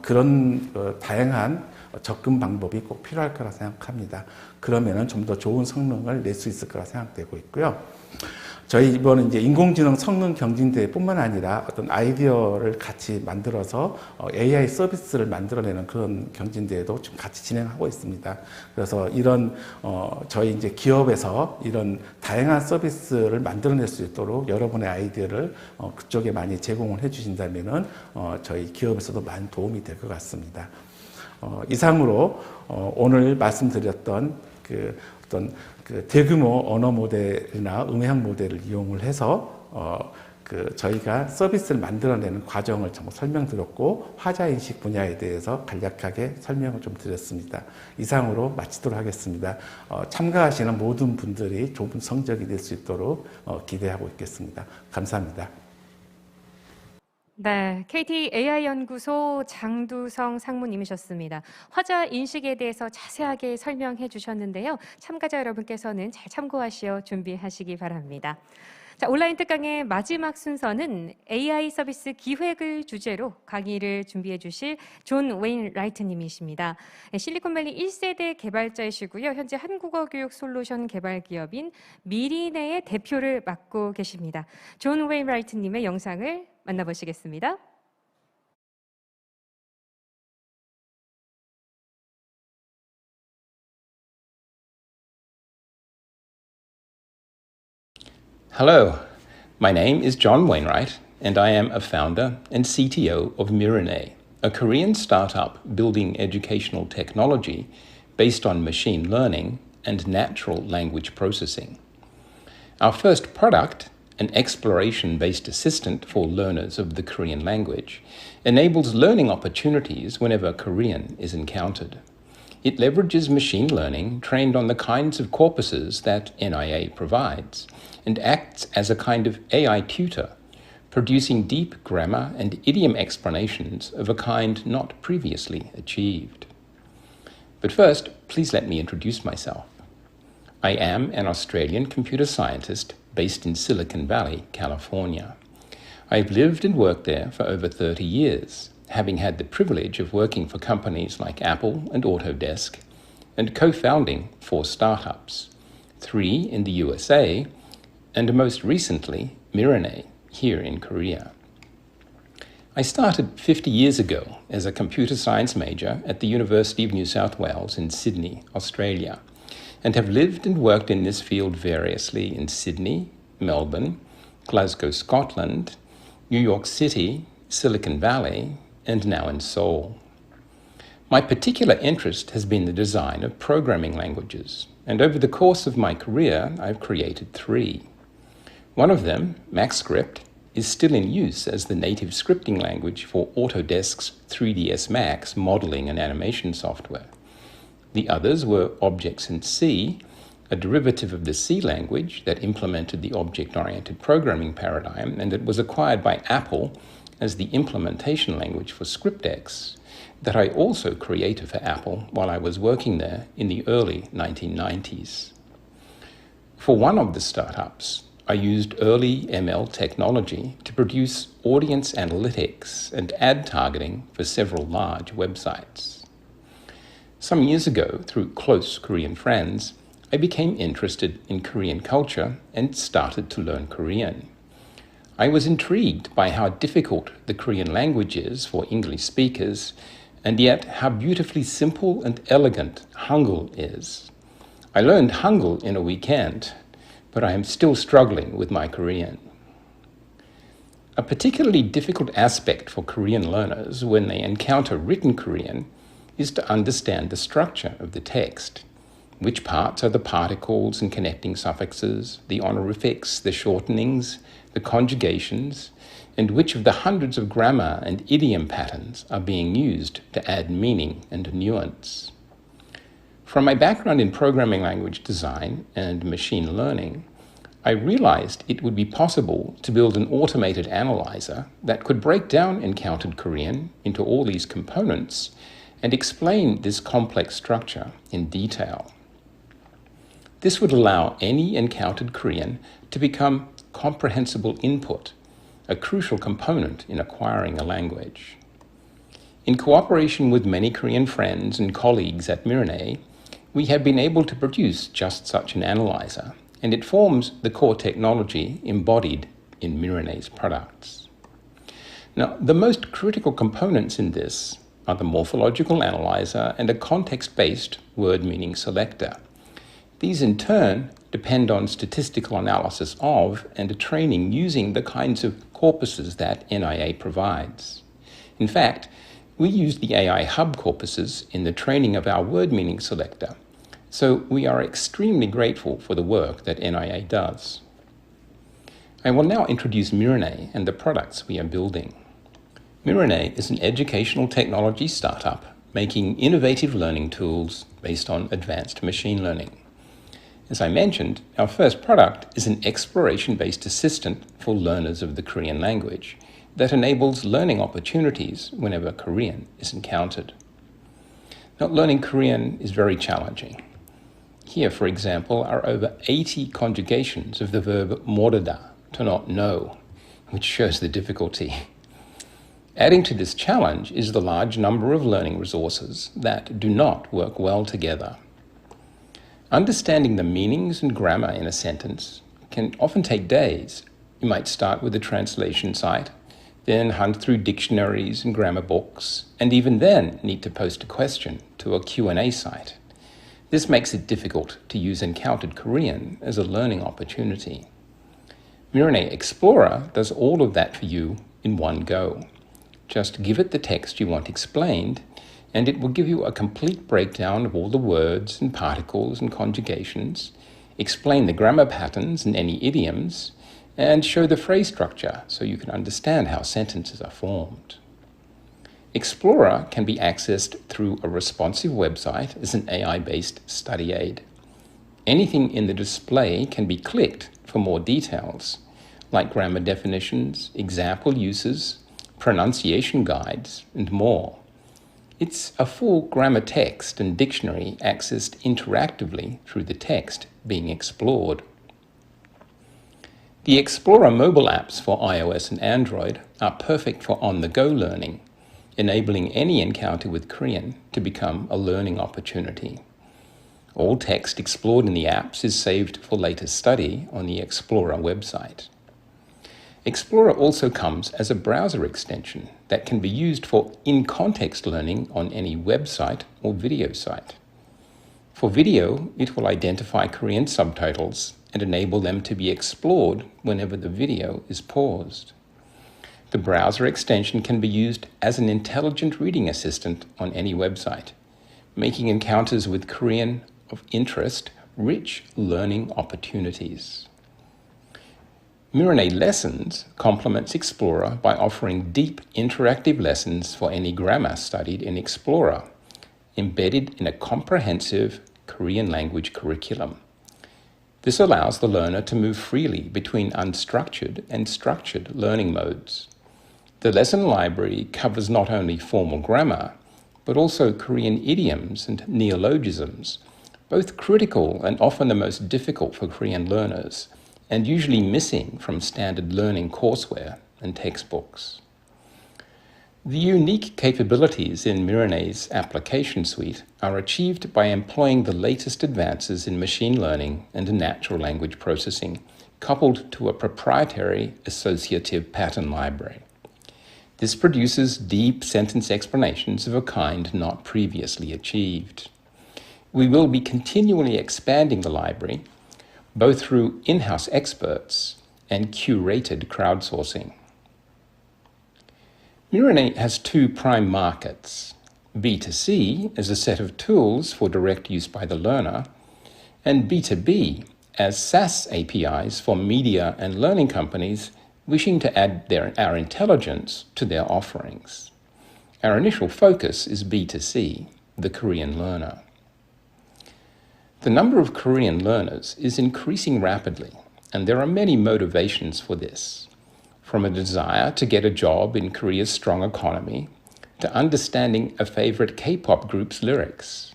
그런 다양한 접근 방법이 꼭 필요할 거라 생각합니다. 그러면은 좀 더 좋은 성능을 낼 수 있을 거라 생각되고 있고요. 저희 이번에 이제 인공지능 성능 경진대회뿐만 아니라 어떤 아이디어를 같이 만들어서 AI 서비스를 만들어내는 그런 경진대회도 지금 같이 진행하고 있습니다. 그래서 이런 저희 이제 기업에서 이런 다양한 서비스를 만들어낼 수 있도록 여러분의 아이디어를 그쪽에 많이 제공을 해주신다면은 저희 기업에서도 많은 도움이 될 것 같습니다. 이상으로 오늘 말씀드렸던 어떤 대규모 언어 모델이나 음향 모델을 이용을 해서 저희가 서비스를 만들어내는 과정을 좀 설명드렸고, 화자인식 분야에 대해서 간략하게 설명을 좀 드렸습니다. 이상으로 마치도록 하겠습니다. 참가하시는 모든 분들이 좋은 성적이 될 수 있도록 기대하고 있겠습니다. 감사합니다. 네, KT AI 연구소 장두성 상무님이셨습니다. 화자 인식에 대해서 자세하게 설명해 주셨는데요. 참가자 여러분께서는 잘 참고하시어 준비하시기 바랍니다. 자, 온라인 특강의 마지막 순서는 AI 서비스 기획을 주제로 강의를 준비해 주실 존 웨인라이트 님이십니다. 실리콘밸리 1세대 개발자이시고요. 현재 한국어 교육 솔루션 개발 기업인 미리네의 대표를 맡고 계십니다. 존 웨인라이트 님의 영상을 만나보시겠습니다. Hello, my name is John Wainwright, and I am a founder and CTO of Mirinay, a Korean startup building educational technology based on machine learning and natural language processing. Our first product, an exploration-based assistant for learners of the Korean language, enables learning opportunities whenever Korean is encountered. It leverages machine learning trained on the kinds of corpuses that NIA provides, and acts as a kind of AI tutor, producing deep grammar and idiom explanations of a kind not previously achieved. But first, please let me introduce myself. I am an Australian computer scientist based in Silicon Valley, California. I've lived and worked there for over 30 years, having had the privilege of working for companies like Apple and Autodesk, and co-founding 4 startups, 3 in the USA, and most recently, Mirinay, here in Korea. I started 50 years ago as a computer science major at the University of New South Wales in Sydney, Australia, and have lived and worked in this field variously in Sydney, Melbourne, Glasgow, Scotland, New York City, Silicon Valley, and now in Seoul. My particular interest has been the design of programming languages, and over the course of my career, I've created 3. One of them, MaxScript, is still in use as the native scripting language for Autodesk's 3ds Max modeling and animation software. The others were Objects in C, a derivative of the C language that implemented the object-oriented programming paradigm, and it was acquired by Apple as the implementation language for ScriptX, that I also created for Apple while I was working there in the early 1990s. For one of the startups, I used early ML technology to produce audience analytics and ad targeting for several large websites. Some years ago, through close Korean friends, I became interested in Korean culture and started to learn Korean. I was intrigued by how difficult the Korean language is for English speakers, and yet how beautifully simple and elegant Hangul is. I learned Hangul in a weekend, but I am still struggling with my Korean. A particularly difficult aspect for Korean learners when they encounter written Korean is to understand the structure of the text. Which parts are the particles and connecting suffixes, the honorifics, the shortenings, the conjugations, and which of the hundreds of grammar and idiom patterns are being used to add meaning and nuance. From my background in programming language design and machine learning, I realized it would be possible to build an automated analyzer that could break down encountered Korean into all these components and explain this complex structure in detail. This would allow any encountered Korean to become comprehensible input, a crucial component in acquiring a language. In cooperation with many Korean friends and colleagues at Mirinay, we have been able to produce just such an analyzer, and it forms the core technology embodied in Mirinay's products. Now, the most critical components in this are the morphological analyzer and a context-based word meaning selector. These in turn depend on statistical analysis of and training using the kinds of corpuses that NIA provides. In fact, we use the AI Hub corpuses in the training of our word meaning selector, so we are extremely grateful for the work that NIA does. I will now introduce Mirinay and the products we are building. Mirinay is an educational technology startup making innovative learning tools based on advanced machine learning. As I mentioned, our first product is an exploration-based assistant for learners of the Korean language that enables learning opportunities whenever Korean is encountered. Now, learning Korean is very challenging. Here, for example, are over 80 conjugations of the verb 모르다, to not know, which shows the difficulty. Adding to this challenge is the large number of learning resources that do not work well together. Understanding the meanings and grammar in a sentence can often take days. You might start with a translation site, then hunt through dictionaries and grammar books, and even then need to post a question to a Q&A site. This makes it difficult to use Encountered Korean as a learning opportunity. Miranay Explorer does all of that for you in one go. Just give it the text you want explained, and it will give you a complete breakdown of all the words and particles and conjugations, explain the grammar patterns and any idioms, and show the phrase structure so you can understand how sentences are formed. Explorer can be accessed through a responsive website as an AI-based study aid. Anything in the display can be clicked for more details, like grammar definitions, example uses, pronunciation guides, and more. It's a full grammar text and dictionary accessed interactively through the text being explored. The Explorer mobile apps for iOS and Android are perfect for on-the-go learning, enabling any encounter with Korean to become a learning opportunity. All text explored in the apps is saved for later study on the Explorer website. Explorer also comes as a browser extension that can be used for in-context learning on any website or video site. For video, it will identify Korean subtitles and enable them to be explored whenever the video is paused. The browser extension can be used as an intelligent reading assistant on any website, making encounters with Korean of interest rich learning opportunities. Miranay Lessons complements Explorer by offering deep interactive lessons for any grammar studied in Explorer, embedded in a comprehensive Korean language curriculum. This allows the learner to move freely between unstructured and structured learning modes. The lesson library covers not only formal grammar, but also Korean idioms and neologisms, both critical and often the most difficult for Korean learners, and usually missing from standard learning courseware and textbooks. The unique capabilities in Miranay's application suite are achieved by employing the latest advances in machine learning and natural language processing, coupled to a proprietary associative pattern library. This produces deep sentence explanations of a kind not previously achieved. We will be continually expanding the library, both through in-house experts and curated crowdsourcing. Miranay has two prime markets, B2C as a set of tools for direct use by the learner, and B2B as SaaS APIs for media and learning companies wishing to add our intelligence to their offerings. Our initial focus is B2C, the Korean learner. The number of Korean learners is increasing rapidly, and there are many motivations for this. From a desire to get a job in Korea's strong economy, to understanding a favorite K-pop group's lyrics.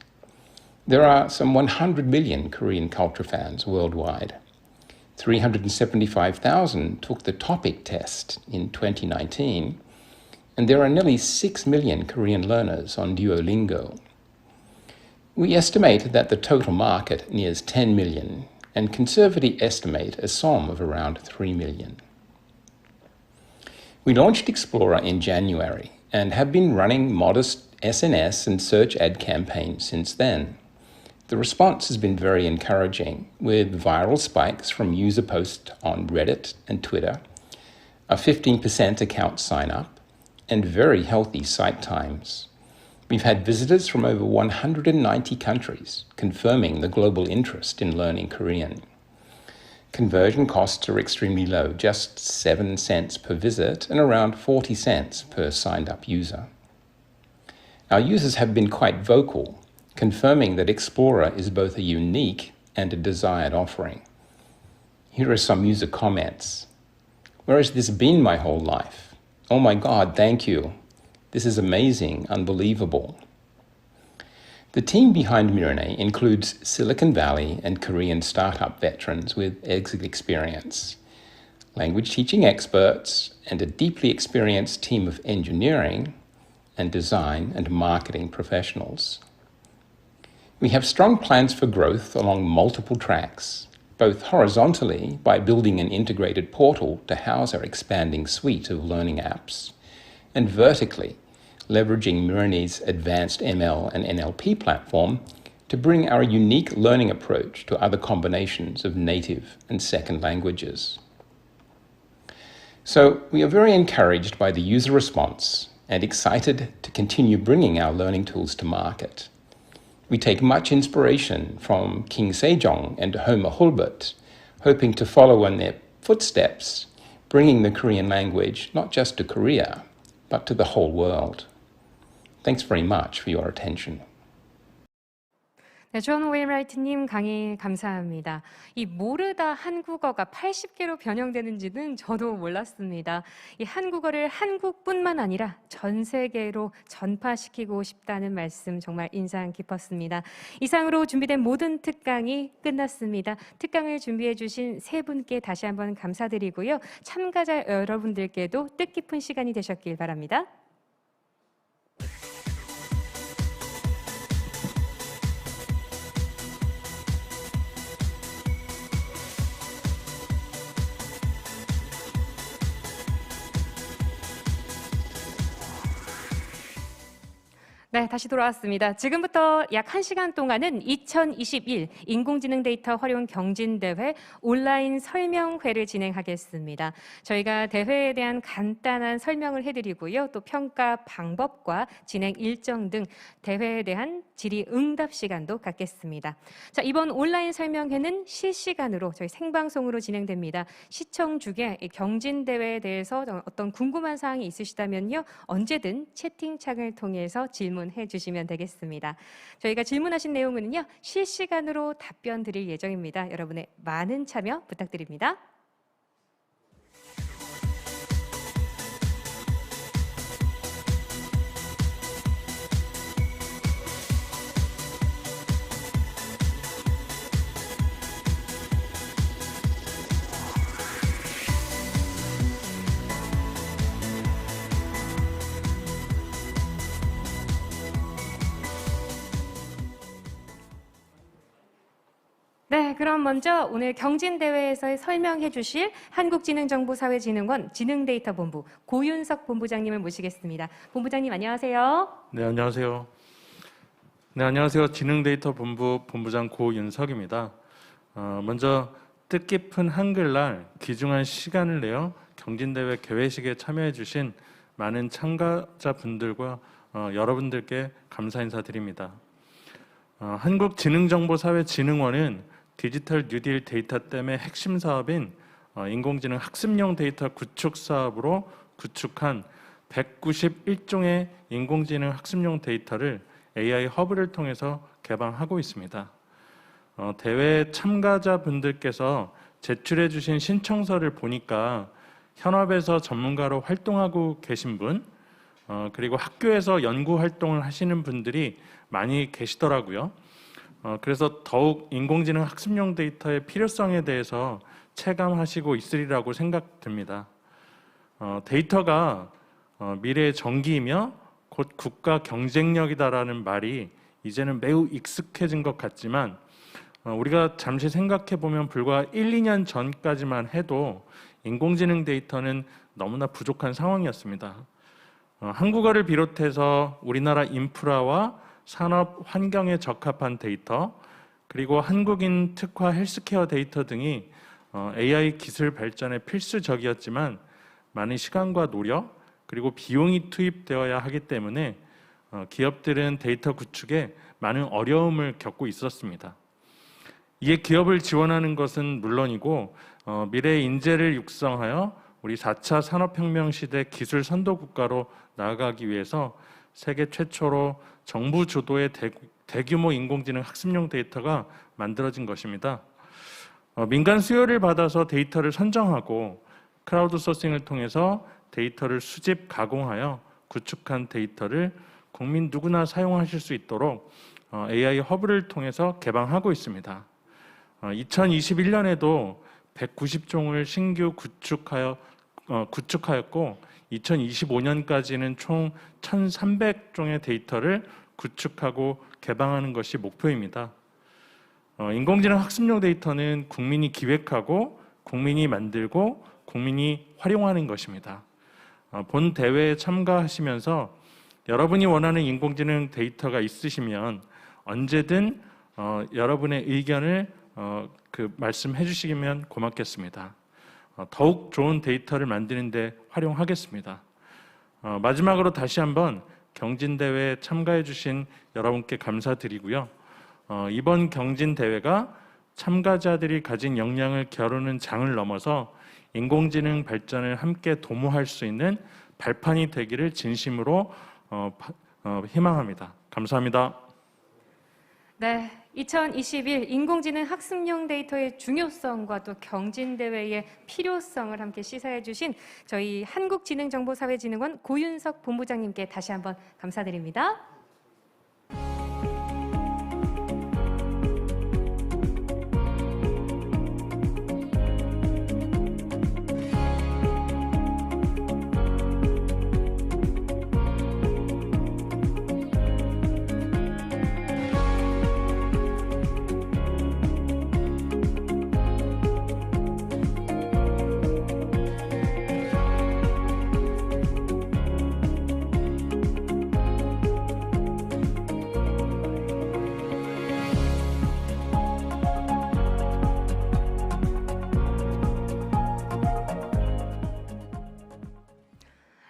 There are some 100 million Korean culture fans worldwide. 375,000 took the TOPIK test in 2019, and there are nearly 6 million Korean learners on Duolingo. We estimate that the total market nears 10 million, and conservatively estimate a SOM of around 3 million. We launched Explorer in January and have been running modest SNS and search ad campaigns since then. The response has been very encouraging, with viral spikes from user posts on Reddit and Twitter, a 15% account sign-up, and very healthy site times. We've had visitors from over 190 countries, confirming the global interest in learning Korean. Conversion costs are extremely low, just 7 cents per visit and around 40 cents per signed-up user. Our users have been quite vocal, confirming that Explorer is both a unique and a desired offering. Here are some user comments. Where has this been my whole life? Oh my God, thank you. This is amazing, unbelievable. The team behind Miranay includes Silicon Valley and Korean startup veterans with exit experience. language teaching experts, and a deeply experienced team of engineering and design and marketing professionals. We have strong plans for growth along multiple tracks, both horizontally by building an integrated portal to house our expanding suite of learning apps, and vertically, leveraging Mirene's advanced ML and NLP platform to bring our unique learning approach to other combinations of native and second languages. So we are very encouraged by the user response and excited to continue bringing our learning tools to market. We take much inspiration from King Sejong and Homer Hulbert, hoping to follow in their footsteps, bringing the Korean language not just to Korea, but to the whole world. Thanks very much for your attention. 네, 존 웨인라이트님 강의 감사합니다. 이 모르다 한국어가 80개로 변형되는지는 저도 몰랐습니다. 이 한국어를 한국뿐만 아니라 전 세계로 전파시키고 싶다는 말씀 정말 인상 깊었습니다. 이상으로 준비된 모든 특강이 끝났습니다. 특강을 준비해 주신 세 분께 다시 한번 감사드리고요. 참가자 여러분들께도 뜻깊은 시간이 되셨길 바랍니다. 네, 다시 돌아왔습니다. 지금부터 약 1시간 동안은 2021 인공지능 데이터 활용 경진대회 온라인 설명회를 진행하겠습니다. 저희가 대회에 대한 간단한 설명을 해드리고요. 또 평가 방법과 진행 일정 등 대회에 대한 질의응답 시간도 갖겠습니다. 자, 이번 온라인 설명회는 실시간으로 저희 생방송으로 진행됩니다. 시청 중에 경진대회에 대해서 어떤 궁금한 사항이 있으시다면요. 언제든 채팅창을 통해서 질문해 주시면 되겠습니다. 저희가 질문하신 내용은요. 실시간으로 답변 드릴 예정입니다. 여러분의 많은 참여 부탁드립니다. 네, 그럼 먼저 오늘 경진대회에서 설명해 주실 한국지능정보사회진흥원 지능데이터본부 고윤석 본부장님을 모시겠습니다. 본부장님 안녕하세요. 네, 안녕하세요. 네, 안녕하세요. 지능데이터본부 본부장 고윤석입니다. 먼저 뜻깊은 한글날 귀중한 시간을 내어 경진대회 개회식에 참여해 주신 많은 참가자분들과 여러분들께 감사 인사드립니다. 한국지능정보사회진흥원은 디지털 뉴딜 데이터댐의 핵심 사업인 인공지능 학습용 데이터 구축 사업으로 구축한 191종의 인공지능 학습용 데이터를 AI 허브를 통해서 개방하고 있습니다. 대회 참가자분들께서 제출해 주신 신청서를 보니까 현업에서 전문가로 활동하고 계신 분, 그리고 학교에서 연구 활동을 하시는 분들이 많이 계시더라고요. 그래서 더욱 인공지능 학습용 데이터의 필요성에 대해서 체감하시고 있으리라고 생각됩니다. 데이터가 미래의 전기이며 곧 국가 경쟁력이다라는 말이 이제는 매우 익숙해진 것 같지만 우리가 잠시 생각해 보면 불과 1, 2년 전까지만 해도 인공지능 데이터는 너무나 부족한 상황이었습니다. 한국어를 비롯해서 우리나라 인프라와 산업 환경에 적합한 데이터, 그리고 한국인 특화 헬스케어 데이터 등이 AI 기술 발전의 필수적이었지만 많은 시간과 노력, 그리고 비용이 투입되어야 하기 때문에 기업들은 데이터 구축에 많은 어려움을 겪고 있었습니다. 이에 기업을 지원하는 것은 물론이고 미래의 인재를 육성하여 우리 4차 산업혁명 시대 기술 선도 국가로 나아가기 위해서 세계 최초로 정부 주도의 대규모 인공지능 학습용 데이터가 만들어진 것입니다. 민간 수요를 받아서 데이터를 선정하고 크라우드 소싱을 통해서 데이터를 수집, 가공하여 구축한 데이터를 국민 누구나 사용하실 수 있도록 AI 허브를 통해서 개방하고 있습니다. 2021년에도 190종을 신규 구축하였고 2025년까지는 총 1,300종의 데이터를 구축하고 개방하는 것이 목표입니다. 인공지능 학습용 데이터는 국민이 기획하고 국민이 만들고 국민이 활용하는 것입니다. 본 대회에 참가하시면서 여러분이 원하는 인공지능 데이터가 있으시면 언제든 여러분의 의견을 말씀해 주시면 고맙겠습니다. 더욱 좋은 데이터를 만드는 데 활용하겠습니다. 마지막으로 다시 한번 경진대회에 참가해 주신 여러분께 감사드리고요. 이번 경진대회가 참가자들이 가진 역량을 겨루는 장을 넘어서 인공지능 발전을 함께 도모할 수 있는 발판이 되기를 진심으로 희망합니다. 감사합니다. 네, 2021 인공지능 학습용 데이터의 중요성과 또 경진대회의 필요성을 함께 시사해 주신 저희 한국지능정보사회진흥원 고윤석 본부장님께 다시 한번 감사드립니다.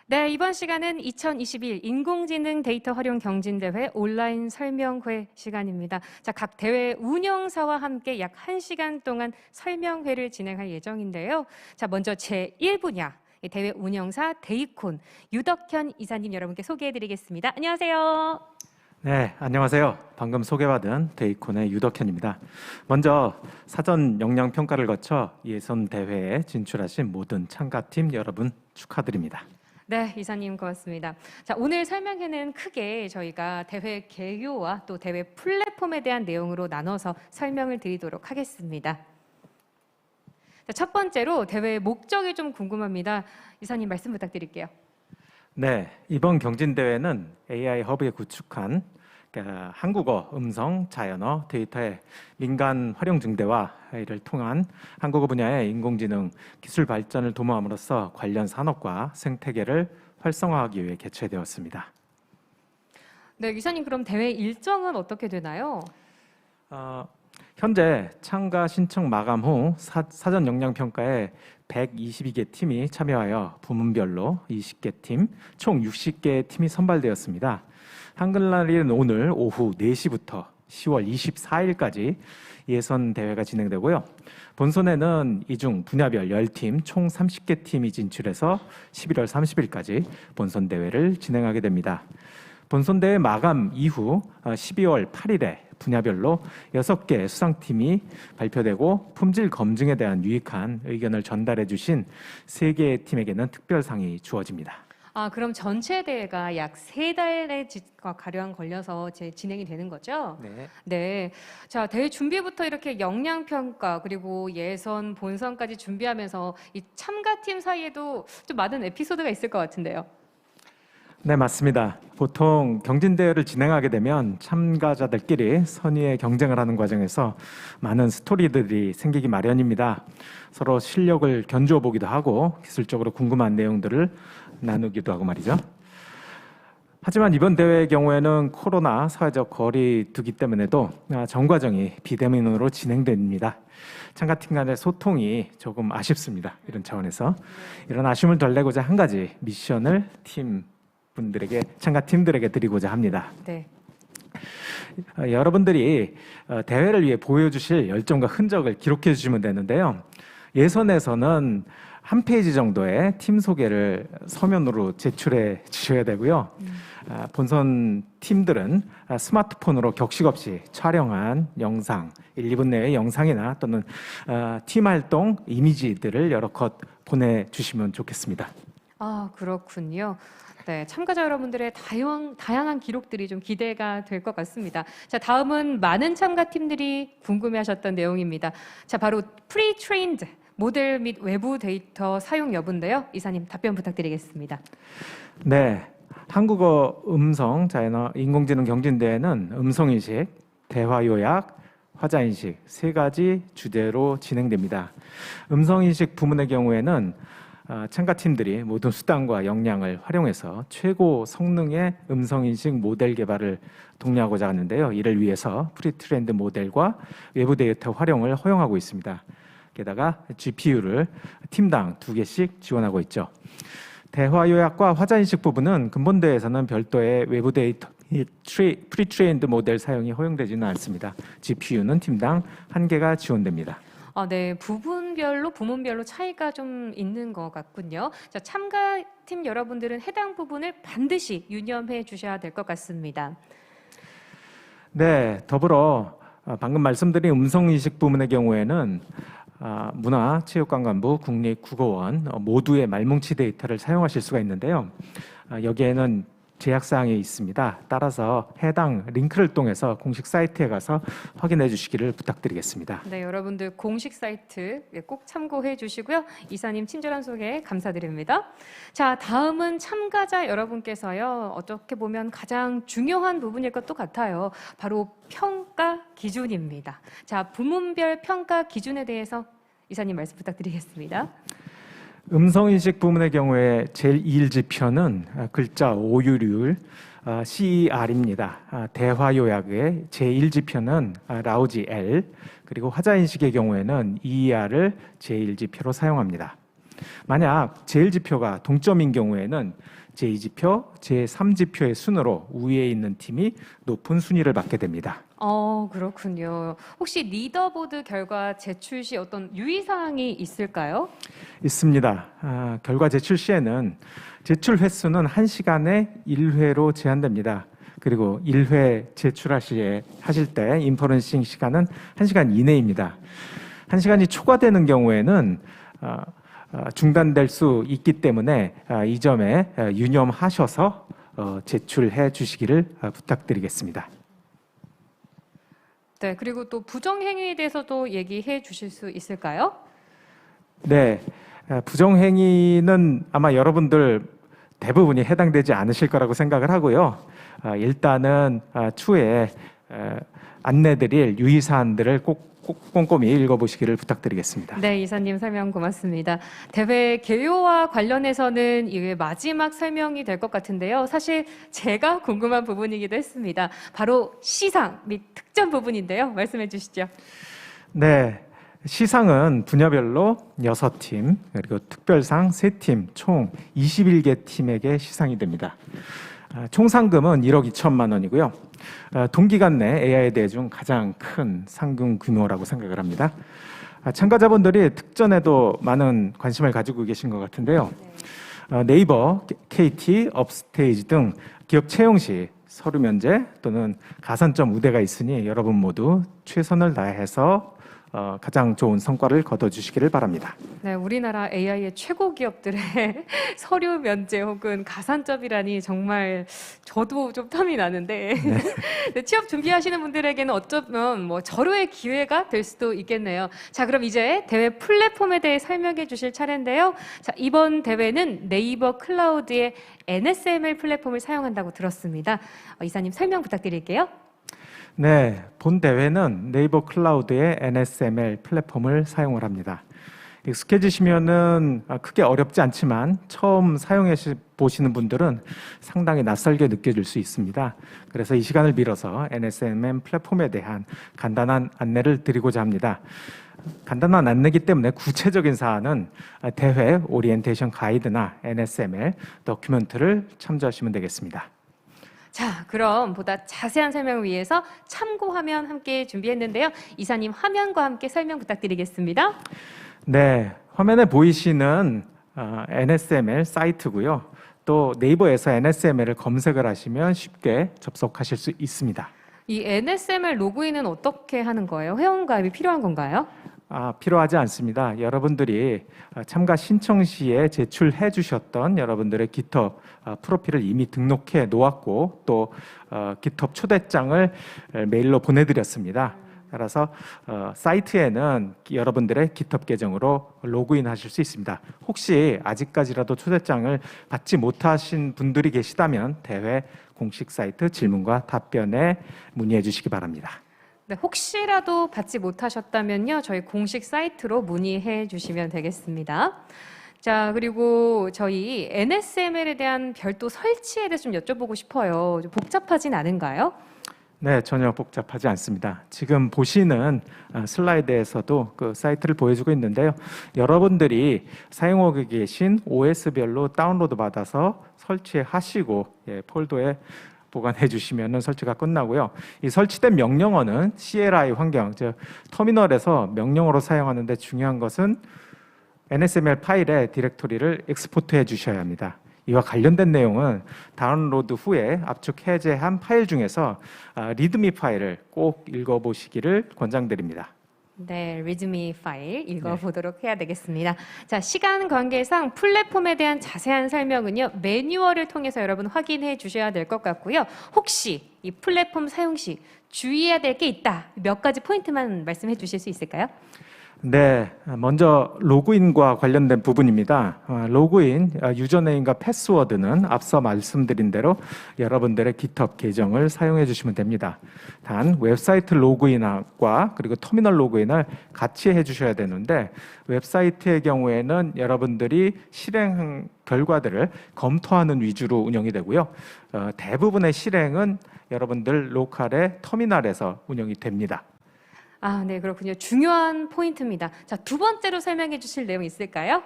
네, 이번 시간은 2021 인공지능 데이터 활용 경진대회 온라인 설명회 시간입니다. 자, 각 대회 운영사와 함께 약 1시간 동안 설명회를 진행할 예정인데요. 자, 먼저 제1분야 대회 운영사 데이콘 유덕현 이사님 여러분께 소개해드리겠습니다. 안녕하세요. 네, 안녕하세요. 방금 소개받은 데이콘의 유덕현입니다. 먼저 사전 역량 평가를 거쳐 예선 대회에 진출하신 모든 참가팀 여러분 축하드립니다. 네, 이사님 고맙습니다. 자, 오늘 설명회는 크게 저희가 대회 개요와 또 대회 플랫폼에 대한 내용으로 나눠서 설명을 드리도록 하겠습니다. 자, 첫 번째로 대회의 목적이 좀 궁금합니다. 이사님 말씀 부탁드릴게요. 네, 이번 경진대회는 AI 허브에 구축한 한국어, 음성, 자연어 데이터의 민간 활용 증대와 이를 통한 한국어 분야의 인공지능 기술 발전을 도모함으로써 관련 산업과 생태계를 활성화하기 위해 개최되었습니다. 네, 이사님 그럼 대회 일정은 어떻게 되나요? 현재 참가 신청 마감 후 사전 역량 평가에 122개 팀이 참여하여 부문별로 20개 팀, 총 60개의 팀이 선발되었습니다. 한글날인 오늘 오후 4시부터 10월 24일까지 예선 대회가 진행되고요. 본선에는 이중 분야별 10팀, 총 30개 팀이 진출해서 11월 30일까지 본선 대회를 진행하게 됩니다. 본선 대회 마감 이후 12월 8일에 분야별로 6개 수상팀이 발표되고 품질 검증에 대한 유익한 의견을 전달해 주신 3개의 팀에게는 특별상이 주어집니다. 아, 그럼 전체 대회가 약 3달에 가량 걸려서 진행이 되는 거죠? 네. 네. 자, 대회 준비부터 이렇게 역량 평가 그리고 예선, 본선까지 준비하면서 이 참가팀 사이에도 좀 많은 에피소드가 있을 것 같은데요. 네, 맞습니다. 보통 경진대회를 진행하게 되면 참가자들끼리 선의의 경쟁을 하는 과정에서 많은 스토리들이 생기기 마련입니다. 서로 실력을 견주어 보기도 하고 기술적으로 궁금한 내용들을 나누기도 하고 말이죠. 하지만 이번 대회의 경우에는 코로나 사회적 거리 두기 때문에도 전 과정이 비대면으로 진행됩니다. 참가팀 간의 소통이 조금 아쉽습니다. 이런 차원에서 이런 아쉬움을 덜 내고자 한 가지 미션을 팀분들에게 참가팀들에게 드리고자 합니다. 네. 여러분들이 대회를 위해 보여주실 열정과 흔적을 기록해 주시면 되는데요. 예선에서는 한 페이지 정도의 팀 소개를 서면으로 제출해 주셔야 되고요. 본선 팀들은 스마트폰으로 격식 없이 촬영한 영상, 1, 2분 내의 영상이나 또는 팀 활동 이미지들을 여러 컷 보내주시면 좋겠습니다. 아, 그렇군요. 네, 참가자 여러분들의 다양한 기록들이 좀 기대가 될 것 같습니다. 자, 다음은 많은 참가팀들이 궁금해하셨던 내용입니다. 자, 바로 프리-트레인드 모델 및 외부 데이터 사용 여부인데요. 이사님 답변 부탁드리겠습니다. 네, 한국어 음성 자연어 인공지능 경진대회는 음성인식, 대화요약, 화자인식 세 가지 주제로 진행됩니다. 음성인식 부문의 경우에는 참가팀들이 모든 수단과 역량을 활용해서 최고 성능의 음성인식 모델 개발을 독려하고자 하는데요. 이를 위해서 프리트레인드 모델과 외부 데이터 활용을 허용하고 있습니다. 게다가 GPU를 팀당 2개씩 지원하고 있죠. 대화 요약과 화자인식 부분은 근본대에서는 별도의 외부 데이터 프리트레인드 모델 사용이 허용되지는 않습니다. GPU는 팀당 1개가 지원됩니다. 네, 부문별로 차이가 좀 있는 것 같군요. 자, 참가팀 여러분들은 해당 부분을 반드시 유념해 주셔야 될 것 같습니다. 네, 더불어 방금 말씀드린 음성인식 부문의 경우에는 문화체육관광부, 국립국어원 모두의 말뭉치 데이터를 사용하실 수가 있는데요. 여기에는 제약사항이 있습니다. 따라서 해당 링크를 통해서 공식 사이트에 가서 확인해 주시기를 부탁드리겠습니다. 네, 여러분들 공식 사이트 꼭 참고해 주시고요. 이사님 친절한 소개 감사드립니다. 자, 다음은 참가자 여러분께서요. 어떻게 보면 가장 중요한 부분일 것도 같아요. 바로 평가 기준입니다. 자, 부문별 평가 기준에 대해서 이사님 말씀 부탁드리겠습니다. 음성인식 부문의 경우에 제1지표는 글자 오유율 CER입니다. 대화 요약의 제1지표는 라우지 L, 그리고 화자인식의 경우에는 EER을 제1지표로 사용합니다. 만약 제1지표가 동점인 경우에는 제2지표, 제3지표의 순으로 우위에 있는 팀이 높은 순위를 받게 됩니다. 그렇군요. 혹시 리더보드 결과 제출 시 어떤 유의사항이 있을까요? 있습니다. 결과 제출 시에는 제출 횟수는 1시간에 1회로 제한됩니다. 그리고 1회 제출하실 때 인퍼런싱 시간은 1시간 이내입니다. 1시간이 초과되는 경우에는 중단될 수 있기 때문에 이 점에 유념하셔서 제출해 주시기를 부탁드리겠습니다. 네, 그리고 또 부정행위에 대해서도 얘기해 주실 수 있을까요? 네, 부정행위는 아마 여러분들 대부분이 해당되지 않으실 거라고 생각을 하고요. 일단은 추후에 안내드릴 유의사항들을 꼭 꼼꼼히 읽어보시기를 부탁드리겠습니다. 네, 이사님 설명 고맙습니다. 대회 개요와 관련해서는 이게 마지막 설명이 될 것 같은데요. 사실 제가 궁금한 부분이기도 했습니다. 바로 시상 및 특전 부분인데요. 말씀해 주시죠. 네, 시상은 분야별로 6팀, 그리고 특별상 3팀, 총 21개 팀에게 시상이 됩니다. 총 상금은 1억 2천만 원이고요. 동기간 내 AI 대회 중 가장 큰 상금 규모라고 생각을 합니다. 참가자분들이 특전에도 많은 관심을 가지고 계신 것 같은데요. 네이버, KT, 업스테이지 등 기업 채용 시 서류 면제 또는 가산점 우대가 있으니 여러분 모두 최선을 다해서 가장 좋은 성과를 거둬주시기를 바랍니다. 네, 우리나라 AI의 최고 기업들의 서류 면제 혹은 가산점이라니 정말 저도 좀 탐이 나는데 네, 취업 준비하시는 분들에게는 어쩌면 절호의 기회가 될 수도 있겠네요. 자, 그럼 이제 대회 플랫폼에 대해 설명해 주실 차례인데요. 자, 이번 대회는 네이버 클라우드의 NSML 플랫폼을 사용한다고 들었습니다. 이사님 설명 부탁드릴게요. 네, 본 대회는 네이버 클라우드의 NSML 플랫폼을 사용을 합니다. 익숙해지시면은 크게 어렵지 않지만 처음 사용해 보시는 분들은 상당히 낯설게 느껴질 수 있습니다. 그래서 이 시간을 빌어서 NSML 플랫폼에 대한 간단한 안내를 드리고자 합니다. 간단한 안내이기 때문에 구체적인 사안은 대회 오리엔테이션 가이드나 NSML 도큐멘트를 참조하시면 되겠습니다. 자, 그럼 보다 자세한 설명을 위해서 참고 화면 함께 준비했는데요. 이사님 화면과 함께 설명 부탁드리겠습니다. 네, 화면에 보이시는 NSML 사이트고요. 또 네이버에서 NSML을 검색을 하시면 쉽게 접속하실 수 있습니다. 이 NSML 로그인은 어떻게 하는 거예요? 회원가입이 필요한 건가요? 필요하지 않습니다. 여러분들이 참가 신청 시에 제출해 주셨던 여러분들의 GitHub 프로필을 이미 등록해 놓았고 또 GitHub 초대장을 메일로 보내드렸습니다. 따라서 사이트에는 여러분들의 GitHub 계정으로 로그인 하실 수 있습니다. 혹시 아직까지라도 초대장을 받지 못하신 분들이 계시다면 대회 공식 사이트 질문과 답변에 문의해 주시기 바랍니다. 네, 혹시라도 받지 못하셨다면요, 저희 공식 사이트로 문의해 주시면 되겠습니다. 자, 그리고 저희 NSML에 대한 별도 설치에 대해서 좀 여쭤보고 싶어요. 좀 복잡하진 않은가요? 네, 전혀 복잡하지 않습니다. 지금 보시는 슬라이드에서도 그 사이트를 보여주고 있는데요. 여러분들이 사용하고 계신 OS별로 다운로드 받아서 설치하시고 폴더에 보관해 주시면 설치가 끝나고요. 이 설치된 명령어는 CLI 환경, 즉 터미널에서 명령어로 사용하는데 중요한 것은 NSML 파일의 디렉토리를 엑스포트해 주셔야 합니다. 이와 관련된 내용은 다운로드 후에 압축 해제한 파일 중에서 리드미 파일을 꼭 읽어보시기를 권장드립니다. 네, 리드미 파일 읽어보도록 해야 되겠습니다. 자, 시간 관계상 플랫폼에 대한 자세한 설명은요, 매뉴얼을 통해서 여러분 확인해 주셔야 될 것 같고요. 혹시 이 플랫폼 사용 시 주의해야 될 게 있다, 몇 가지 포인트만 말씀해 주실 수 있을까요? 네, 먼저 로그인과 관련된 부분입니다. 로그인, 유저네임과 패스워드는 앞서 말씀드린 대로 여러분들의 GitHub 계정을 사용해 주시면 됩니다. 단 웹사이트 로그인과 그리고 터미널 로그인을 같이 해 주셔야 되는데, 웹사이트의 경우에는 여러분들이 실행 결과들을 검토하는 위주로 운영이 되고요. 대부분의 실행은 여러분들 로컬의 터미널에서 운영이 됩니다. 아, 네, 그렇군요. 중요한 포인트입니다. 자, 두 번째로 설명해 주실 내용 있을까요?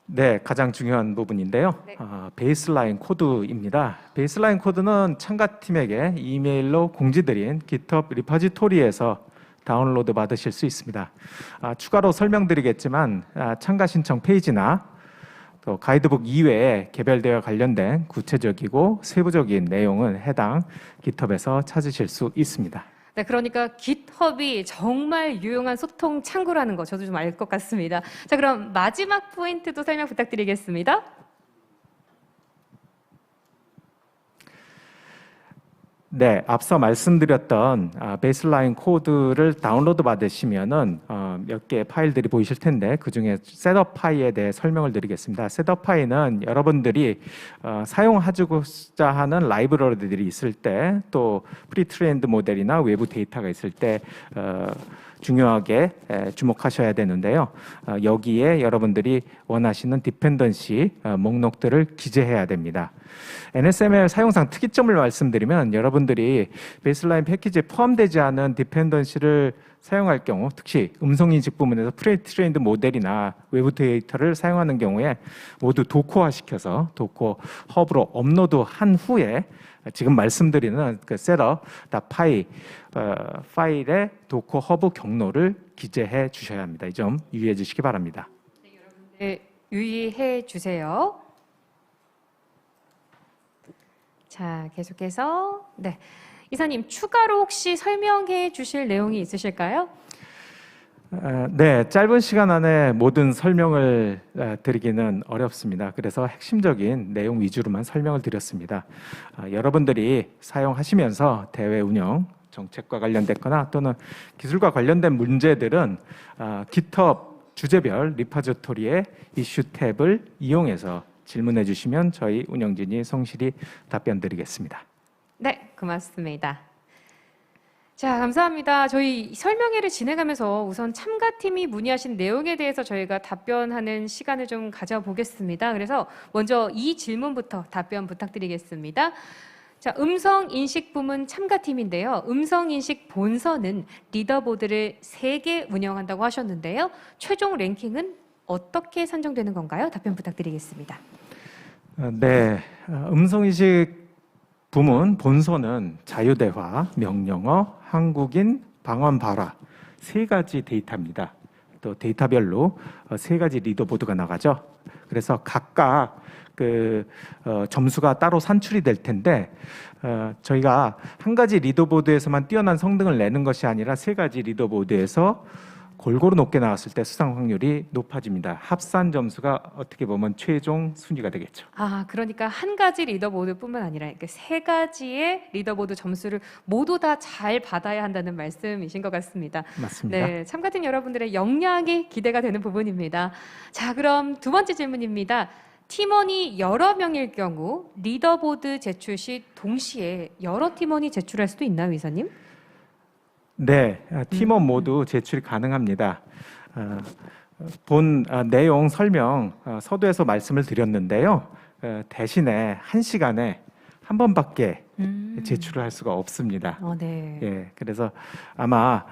네, 가장 중요한 부분인데요. 네. 베이스라인 코드입니다. 베이스라인 코드는 참가팀에게 이메일로 공지드린 GitHub 리포지토리에서 다운로드 받으실 수 있습니다. 추가로 설명드리겠지만 참가 신청 페이지나 또 가이드북 이외에 개별대와 관련된 구체적이고 세부적인 내용은 해당 GitHub에서 찾으실 수 있습니다. 네, 그러니까 GitHub이 정말 유용한 소통 창구라는 거 저도 좀 알 것 같습니다. 자, 그럼 마지막 포인트도 설명 부탁드리겠습니다. 네, 앞서 말씀드렸던 베이스라인 코드를 다운로드 받으시면은 몇 개의 파일들이 보이실 텐데 그 중에 셋업 파일에 대해 설명을 드리겠습니다. 셋업 파일은 여러분들이 사용하고자 하는 라이브러리들이 있을 때, 또 프리트레인드 모델이나 외부 데이터가 있을 때 중요하게 주목하셔야 되는데요. 여기에 여러분들이 원하시는 디펜던시 목록들을 기재해야 됩니다. NSML 사용상 특이점을 말씀드리면, 여러분들이 베이스라인 패키지에 포함되지 않은 디펜던시를 사용할 경우, 특히 음성인식 부분에서 프리트레인드 모델이나 외부 데이터를 사용하는 경우에 모두 도커화시켜서 도커 허브로 업로드한 후에 지금 말씀드리는 그 셋업 파일의 도커 허브 경로를 기재해 주셔야 합니다. 이 점 유의해 주시기 바랍니다. 네, 유의해 주세요. 자, 계속해서 네, 이사님 추가로 혹시 설명해 주실 내용이 있으실까요? 네, 짧은 시간 안에 모든 설명을 드리기는 어렵습니다. 그래서 핵심적인 내용 위주로만 설명을 드렸습니다. 여러분들이 사용하시면서 대회 운영, 정책과 관련됐거나 또는 기술과 관련된 문제들은 GitHub 주제별 리포지토리의 이슈 탭을 이용해서 질문해 주시면 저희 운영진이 성실히 답변 드리겠습니다. 네, 고맙습니다. 자, 감사합니다. 저희 설명회를 진행하면서 우선 참가팀이 문의하신 내용에 대해서 저희가 답변하는 시간을 좀 가져보겠습니다. 그래서 먼저 이 질문부터 답변 부탁드리겠습니다. 자, 음성인식 부문 참가팀인데요. 음성인식 본선은 리더보드를 3개 운영한다고 하셨는데요. 최종 랭킹은 어떻게 산정되는 건가요? 답변 부탁드리겠습니다. 네, 음성인식 부문 본선은 자유대화, 명령어, 한국인, 방언 발화 3가지 데이터입니다. 또 데이터별로 3가지 리더보드가 나가죠. 그래서 각각 점수가 따로 산출이 될 텐데 저희가 한 가지 리더보드에서만 뛰어난 성능을 내는 것이 아니라 3가지 리더보드에서 골고루 높게 나왔을 때 수상 확률이 높아집니다. 합산 점수가 어떻게 보면 최종 순위가 되겠죠. 아, 그러니까 한 가지 리더보드뿐만 아니라 이렇게 세 가지의 리더보드 점수를 모두 다 잘 받아야 한다는 말씀이신 것 같습니다. 맞습니다. 네, 참 같은 여러분들의 역량이 기대가 되는 부분입니다. 자, 그럼 두 번째 질문입니다. 팀원이 여러 명일 경우 리더보드 제출 시 동시에 여러 팀원이 제출할 수도 있나요, 이사님? 네, 팀원 모두 제출이 가능합니다. 본 내용 설명 서두에서 말씀을 드렸는데요. 대신에 1시간에 한 번밖에 제출을 할 수가 없습니다. 네. 예, 그래서 아마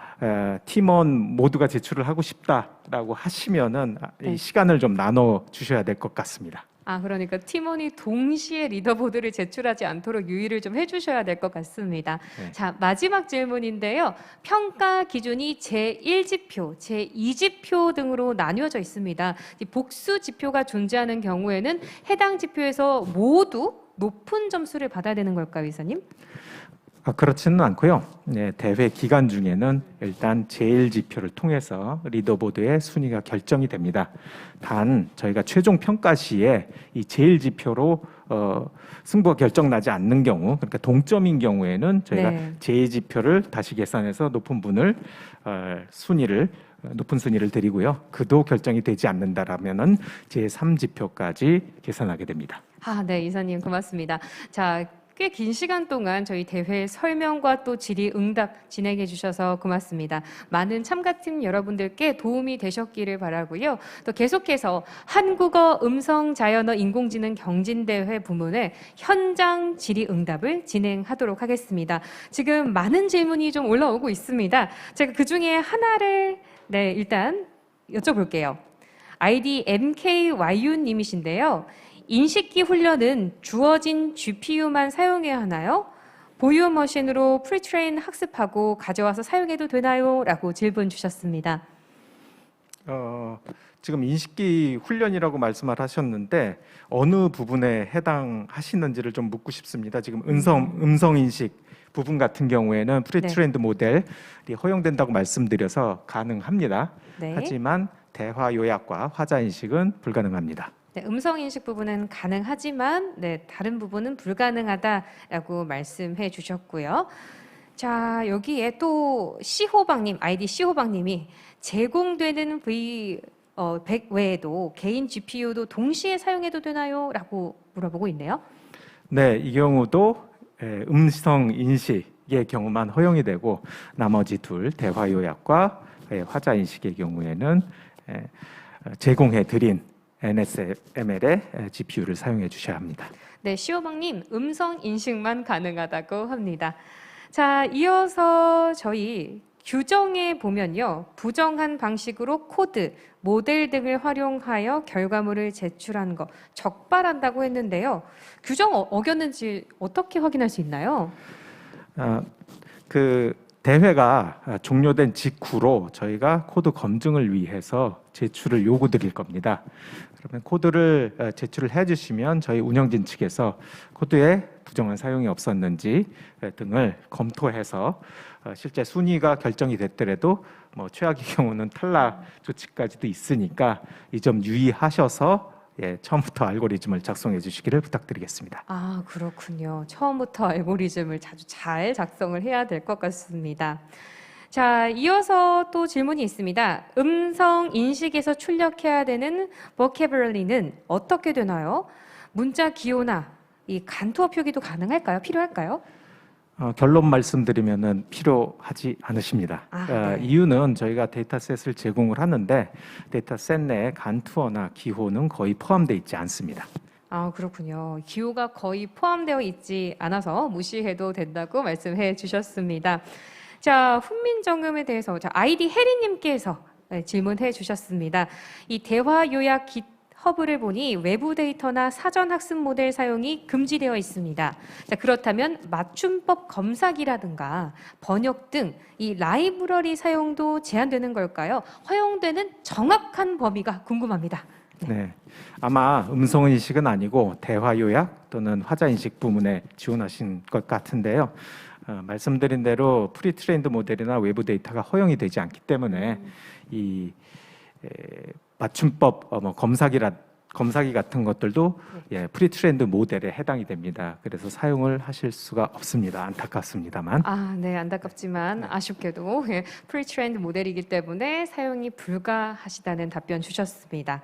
팀원 모두가 제출을 하고 싶다라고 하시면은 네. 이 시간을 좀 나눠 주셔야 될 것 같습니다. 아, 그러니까 팀원이 동시에 리더보드를 제출하지 않도록 유의를 좀 해주셔야 될 것 같습니다. 네. 자, 마지막 질문인데요. 평가 기준이 제1지표, 제2지표 등으로 나뉘어져 있습니다. 이 복수 지표가 존재하는 경우에는 해당 지표에서 모두 높은 점수를 받아야 되는 걸까요, 이사님? 그렇지는 않고요. 네, 대회 기간 중에는 일단 제1지표를 통해서 리더보드의 순위가 결정이 됩니다. 단 저희가 최종 평가 시에 이 제1지표로 승부가 결정나지 않는 경우, 그러니까 동점인 경우에는 저희가 네. 제2지표를 다시 계산해서 높은 분을 높은 순위를 드리고요. 그도 결정이 되지 않는다라면은 제3지표까지 계산하게 됩니다. 아, 네, 이사님 고맙습니다. 자, 꽤 긴 시간 동안 저희 대회 설명과 또 질의응답 진행해 주셔서 고맙습니다. 많은 참가팀 여러분들께 도움이 되셨기를 바라고요. 또 계속해서 한국어 음성 자연어 인공지능 경진대회 부문의 현장 질의응답을 진행하도록 하겠습니다. 지금 많은 질문이 좀 올라오고 있습니다. 제가 그중에 하나를 일단 여쭤볼게요. 아이디 MKYU님이신데요. 인식기 훈련은 주어진 GPU만 사용해야 하나요? 보유 머신으로 프리트레인 학습하고 가져와서 사용해도 되나요? 라고 질문 주셨습니다. 지금 인식기 훈련이라고 말씀을 하셨는데 어느 부분에 해당하시는지를 좀 묻고 싶습니다. 지금 음성 인식 부분 같은 경우에는 프리트레인드 모델이 허용된다고 말씀드려서 가능합니다. 네. 하지만 대화 요약과 화자 인식은 불가능합니다. 네, 음성 인식 부분은 가능하지만 다른 부분은 불가능하다라고 말씀해 주셨고요. 자, 여기에 또 시호방님, 아이디 시호방님이 제공되는 V100 외에도 개인 GPU도 동시에 사용해도 되나요? 라고 물어보고 있네요. 네, 이 경우도 음성 인식의 경우만 허용이 되고 나머지 둘 대화 요약과 화자 인식의 경우에는 제공해 드린 NSML의 GPU를 사용해 주셔야 합니다. 네, 시호방님 음성 인식만 가능하다고 합니다. 자, 이어서 저희 규정에 보면요. 부정한 방식으로 코드, 모델 등을 활용하여 결과물을 제출한 거 적발한다고 했는데요. 규정 어겼는지 어떻게 확인할 수 있나요? 그 대회가 종료된 직후로 저희가 코드 검증을 위해서 제출을 요구드릴 겁니다. 그러면 코드를 제출을 해주시면 저희 운영진 측에서 코드에 부정한 사용이 없었는지 등을 검토해서 실제 순위가 결정이 됐더라도 최악의 경우는 탈락 조치까지도 있으니까 이 점 유의하셔서 처음부터 알고리즘을 작성해 주시기를 부탁드리겠습니다. 아, 그렇군요. 처음부터 알고리즘을 잘 작성을 해야 될 것 같습니다. 자, 이어서 또 질문이 있습니다. 음성 인식에서 출력해야 되는 vocabulary는 어떻게 되나요? 문자 기호나 이 간투어 표기도 가능할까요? 필요할까요? 결론 말씀드리면은 필요하지 않으십니다. 네. 이유는 저희가 데이터셋을 제공을 하는데 데이터셋 내에 간투어나 기호는 거의 포함되어 있지 않습니다. 아, 그렇군요. 기호가 거의 포함되어 있지 않아서 무시해도 된다고 말씀해 주셨습니다. 자, 훈민정음에 대해서 아이디 혜리님께서 질문해 주셨습니다. 이 대화 요약 허브를 보니 외부 데이터나 사전 학습 모델 사용이 금지되어 있습니다. 자, 그렇다면 맞춤법 검사기라든가 번역 등 이 라이브러리 사용도 제한되는 걸까요? 허용되는 정확한 범위가 궁금합니다. 네, 아마 음성 인식은 아니고 대화 요약 또는 화자 인식 부문에 지원하신 것 같은데요. 말씀드린 대로 프리트레인드 모델이나 외부 데이터가 허용이 되지 않기 때문에 이 맞춤법 검사기 같은 것들도 프리트레인드 모델에 해당이 됩니다. 그래서 사용을 하실 수가 없습니다. 안타깝습니다만. 네, 안타깝지만 아쉽게도 프리트레인드 모델이기 때문에 사용이 불가하시다는 답변 주셨습니다.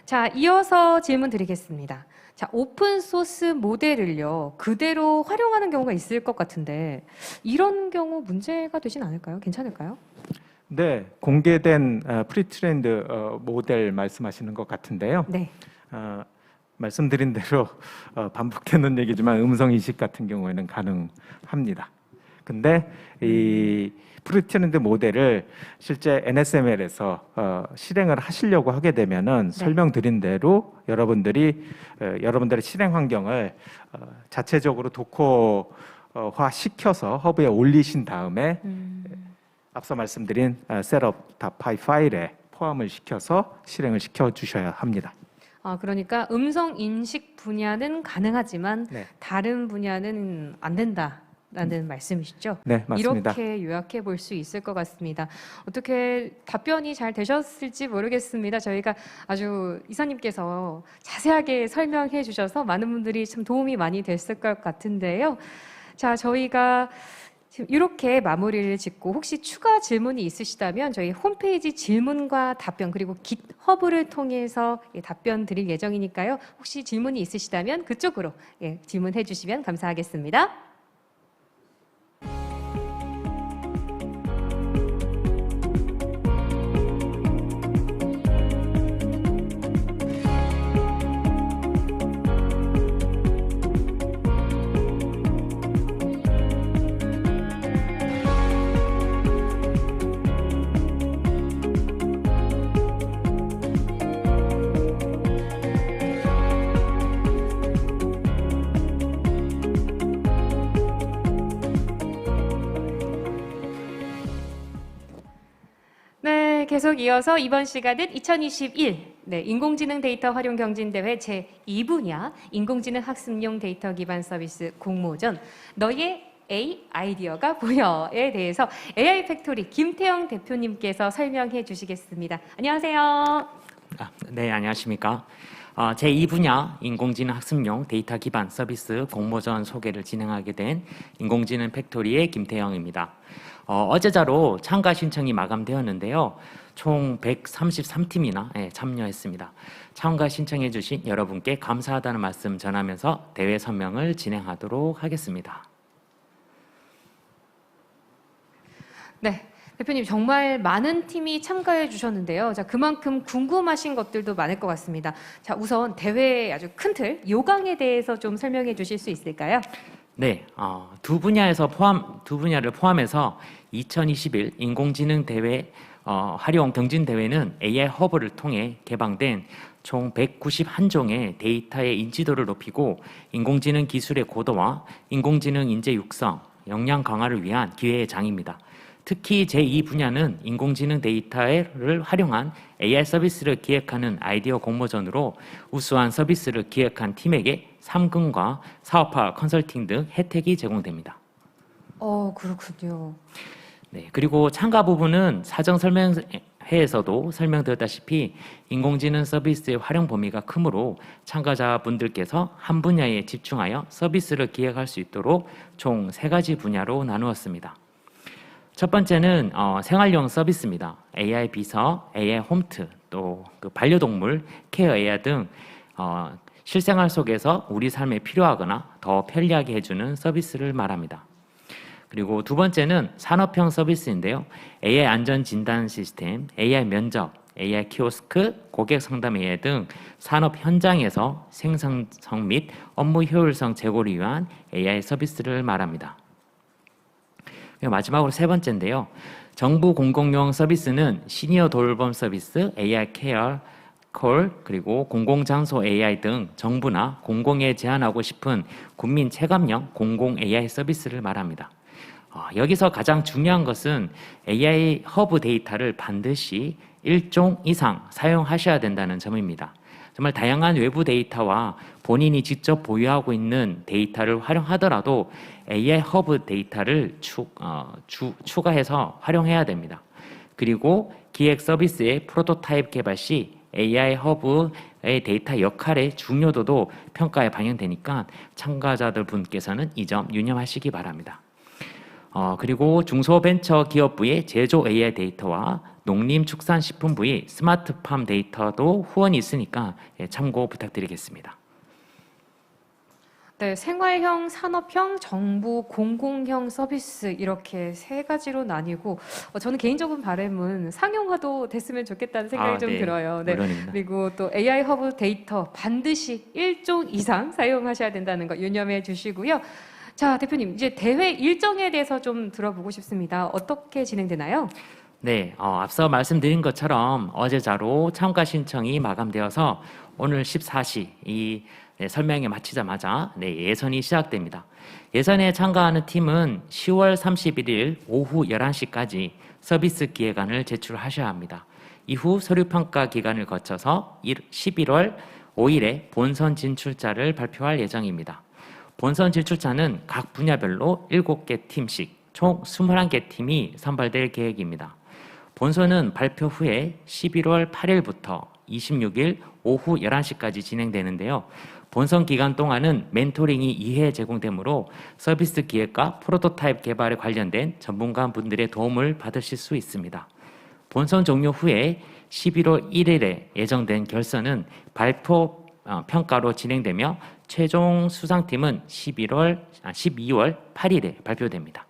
자, 이어서 질문 드리겠습니다. 자, 오픈 소스 모델을요, 그대로 활용하는 경우가 있을 것 같은데 이런 경우 문제가 되진 않을까요? 괜찮을까요? 네, 공개된 프리트레인드 모델 말씀하시는 것 같은데요. 네. 말씀드린 대로 반복되는 얘기지만 음성 인식 같은 경우에는 가능합니다. 근데 이 프리트레인드 모델을 실제 NSML에서 실행을 하시려고 하게 되면은 설명드린 대로 여러분들의 실행 환경을 자체적으로 도커화 시켜서 허브에 올리신 다음에 앞서 말씀드린 셋업.py 파일에 포함을 시켜서 실행을 시켜 주셔야 합니다. 그러니까 음성 인식 분야는 가능하지만 다른 분야는 안 된다라는 말씀이시죠? 네, 맞습니다. 이렇게 요약해 볼 수 있을 것 같습니다. 어떻게 답변이 잘 되셨을지 모르겠습니다. 저희가 아주 이사님께서 자세하게 설명해 주셔서 많은 분들이 참 도움이 많이 됐을 것 같은데요. 자, 저희가 지금 이렇게 마무리를 짓고 혹시 추가 질문이 있으시다면 저희 홈페이지 질문과 답변 그리고 깃허브를 통해서 답변 드릴 예정이니까요. 혹시 질문이 있으시다면 그쪽으로 질문해 주시면 감사하겠습니다. 네, 계속 이어서 이번 시간은 2021 인공지능 데이터 활용 경진대회 제2분야 인공지능 학습용 데이터 기반 서비스 공모전 너의 아이디어가 보여에 대해서 AI 팩토리 김태영 대표님께서 설명해 주시겠습니다. 안녕하세요. 네, 안녕하십니까. 제2분야 인공지능 학습용 데이터 기반 서비스 공모전 소개를 진행하게 된 인공지능 팩토리의 김태영입니다. 어제자로 참가 신청이 마감되었는데요. 총 133팀이나 참여했습니다. 참가 신청해 주신 여러분께 감사하다는 말씀 전하면서 대회 설명을 진행하도록 하겠습니다. 네, 대표님 정말 많은 팀이 참가해 주셨는데요. 자, 그만큼 궁금하신 것들도 많을 것 같습니다. 자, 우선 대회의 아주 큰 틀, 요강에 대해서 좀 설명해 주실 수 있을까요? 네, 두 분야를 포함해서 2021 인공지능 대회 활용 경진 대회는 AI 허브를 통해 개방된 총 191종의 데이터의 인지도를 높이고 인공지능 기술의 고도와 인공지능 인재 육성, 역량 강화를 위한 기회의 장입니다. 특히 제2 분야는 인공지능 데이터를 활용한 AI 서비스를 기획하는 아이디어 공모전으로 우수한 서비스를 기획한 팀에게 상금과 사업화 컨설팅 등 혜택이 제공됩니다. 그렇군요. 네, 그리고 참가 부분은 사전 설명회에서도 설명드렸다시피 인공지능 서비스의 활용 범위가 크므로 참가자분들께서 한 분야에 집중하여 서비스를 기획할 수 있도록 총 3가지 분야로 나누었습니다. 첫 번째는 생활용 서비스입니다. AI 비서, AI 홈트, 또 반려동물 케어 AI 등 실생활 속에서 우리 삶에 필요하거나 더 편리하게 해주는 서비스를 말합니다. 그리고 두 번째는 산업형 서비스인데요. AI 안전 진단 시스템, AI 면접, AI 키오스크, 고객 상담 AI 등 산업 현장에서 생산성 및 업무 효율성 제고를 위한 AI 서비스를 말합니다. 마지막으로 세 번째인데요. 정부 공공용 서비스는 시니어 돌봄 서비스, AI 케어, 콜, 그리고 공공장소 AI 등 정부나 공공에 제안하고 싶은 국민 체감형 공공 AI 서비스를 말합니다. 여기서 가장 중요한 것은 AI 허브 데이터를 반드시 1종 이상 사용하셔야 된다는 점입니다. 정말 다양한 외부 데이터와 본인이 직접 보유하고 있는 데이터를 활용하더라도 AI 허브 데이터를 추가해서 활용해야 됩니다. 그리고 기획 서비스의 프로토타입 개발 시 AI 허브의 데이터 역할의 중요도도 평가에 반영되니까 참가자들 분께서는 이 점 유념하시기 바랍니다. 그리고 중소벤처 기업부의 제조 AI 데이터와 농림축산식품부의 스마트팜 데이터도 후원이 있으니까 참고 부탁드리겠습니다. 네, 생활형, 산업형, 정부, 공공형 서비스 이렇게 세 가지로 나뉘고 저는 개인적인 바람은 상용화도 됐으면 좋겠다는 생각이 좀 들어요. 네. 물론입니다. 그리고 또 AI 허브 데이터 반드시 1종 이상 사용하셔야 된다는 거 유념해 주시고요. 자, 대표님, 이제 대회 일정에 대해서 좀 들어보고 싶습니다. 어떻게 진행되나요? 네, 앞서 말씀드린 것처럼 어제자로 참가 신청이 마감되어서 오늘 14시 이 설명회 마치자마자 예선이 시작됩니다. 예선에 참가하는 팀은 10월 31일 오후 11시까지 서비스 기획안을 제출하셔야 합니다. 이후 서류평가 기간을 거쳐서 11월 5일에 본선 진출자를 발표할 예정입니다. 본선 진출자는 각 분야별로 7개 팀씩 총 21개 팀이 선발될 계획입니다. 본선은 발표 후에 11월 8일부터 26일 오후 11시까지 진행되는데요. 본선 기간 동안은 멘토링이 2회 제공되므로 서비스 기획과 프로토타입 개발에 관련된 전문가분들의 도움을 받으실 수 있습니다. 본선 종료 후에 11월 1일에 예정된 결선은 발표 평가로 진행되며 최종 수상팀은 12월 8일에 발표됩니다.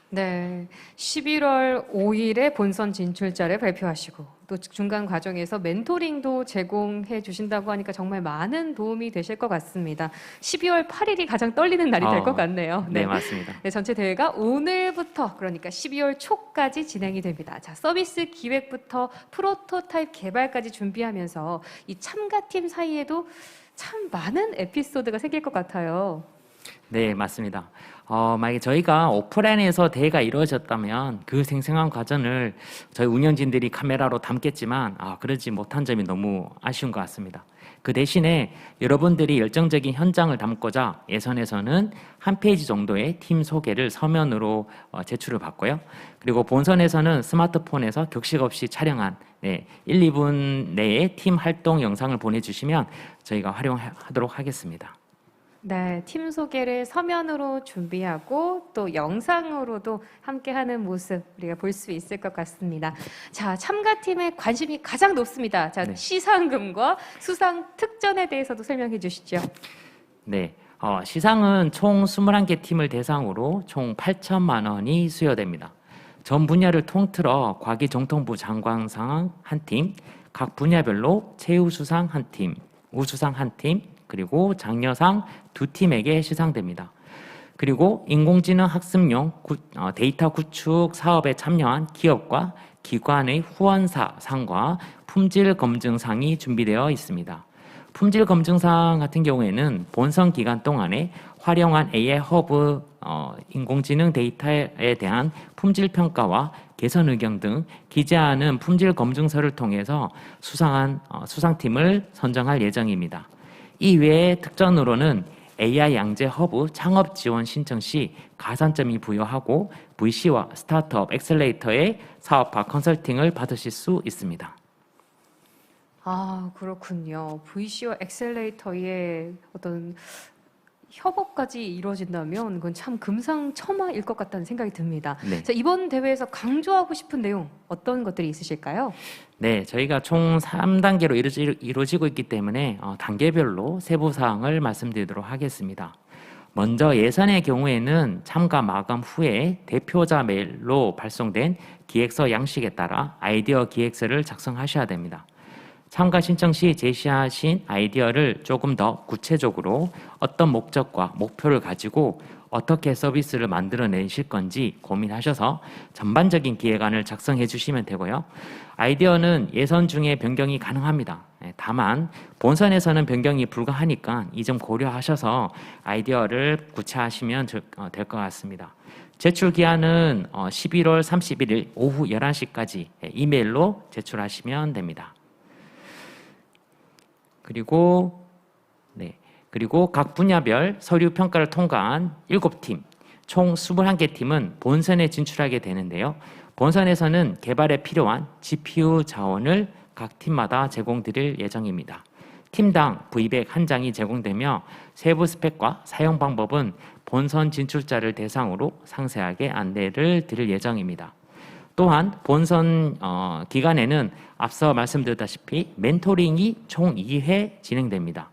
네, 11월 5일에 본선 진출자를 발표하시고 또 중간 과정에서 멘토링도 제공해 주신다고 하니까 정말 많은 도움이 되실 것 같습니다. 12월 8일이 가장 떨리는 날이 될 것 같네요. 네, 맞습니다. 네, 전체 대회가 오늘부터 그러니까 12월 초까지 진행이 됩니다. 자, 서비스 기획부터 프로토타입 개발까지 준비하면서 이 참가팀 사이에도 참 많은 에피소드가 생길 것 같아요. 네, 맞습니다. 만약에 저희가 오프라인에서 대회가 이루어졌다면 그 생생한 과정을 저희 운영진들이 카메라로 담겠지만 그러지 못한 점이 너무 아쉬운 것 같습니다. 그 대신에 여러분들이 열정적인 현장을 담고자 예선에서는 한 페이지 정도의 팀 소개를 서면으로 제출을 받고요. 그리고 본선에서는 스마트폰에서 격식 없이 촬영한 1, 2분 내에 팀 활동 영상을 보내주시면 저희가 활용하도록 하겠습니다. 네, 팀 소개를 서면으로 준비하고 또 영상으로도 함께하는 모습 우리가 볼 수 있을 것 같습니다. 자, 참가팀의 관심이 가장 높습니다. 자, 시상금과 수상 특전에 대해서도 설명해 주시죠. 네, 시상은 총 21개 팀을 대상으로 총 8천만 원이 수여됩니다. 전 분야를 통틀어 과기정통부 장관상 한 팀, 각 분야별로 최우수상 한 팀, 우수상 한 팀, 그리고 장려상 2팀에게 시상됩니다. 그리고 인공지능 학습용 데이터 구축 사업에 참여한 기업과 기관의 후원사상과 품질 검증상이 준비되어 있습니다. 품질 검증상 같은 경우에는 본선 기간 동안에 활용한 AI 허브 인공지능 데이터에 대한 품질 평가와 개선 의견 등 기재하는 품질 검증서를 통해서 수상팀을 선정할 예정입니다. 이외에 특전으로는 AI 양재 허브 창업 지원 신청 시 가산점이 부여하고 VC와 스타트업 엑셀레이터의 사업화 컨설팅을 받으실 수 있습니다. 아, 그렇군요. VC와 엑셀레이터의 어떤 협업까지 이루어진다면 그건 참 금상첨화일 것 같다는 생각이 듭니다. 네. 자, 이번 대회에서 강조하고 싶은 내용 어떤 것들이 있으실까요? 네, 저희가 총 3단계로 이루어지고 있기 때문에 단계별로 세부 사항을 말씀드리도록 하겠습니다. 먼저 예선의 경우에는 참가 마감 후에 대표자 메일로 발송된 기획서 양식에 따라 아이디어 기획서를 작성하셔야 됩니다. 참가 신청 시 제시하신 아이디어를 조금 더 구체적으로 어떤 목적과 목표를 가지고 어떻게 서비스를 만들어내실 건지 고민하셔서 전반적인 기획안을 작성해 주시면 되고요. 아이디어는 예선 중에 변경이 가능합니다. 다만 본선에서는 변경이 불가하니까 이 점 고려하셔서 아이디어를 구체화하시면 될 것 같습니다. 제출 기한은 11월 31일 오후 11시까지 이메일로 제출하시면 됩니다. 그리고 그리고 각 분야별 서류 평가를 통과한 7팀, 총 21개 팀은 본선에 진출하게 되는데요. 본선에서는 개발에 필요한 GPU 자원을 각 팀마다 제공드릴 예정입니다. 팀당 V백 1장이 제공되며 세부 스펙과 사용 방법은 본선 진출자를 대상으로 상세하게 안내를 드릴 예정입니다. 또한 본선 기간에는 앞서 말씀드렸다시피 멘토링이 총 2회 진행됩니다.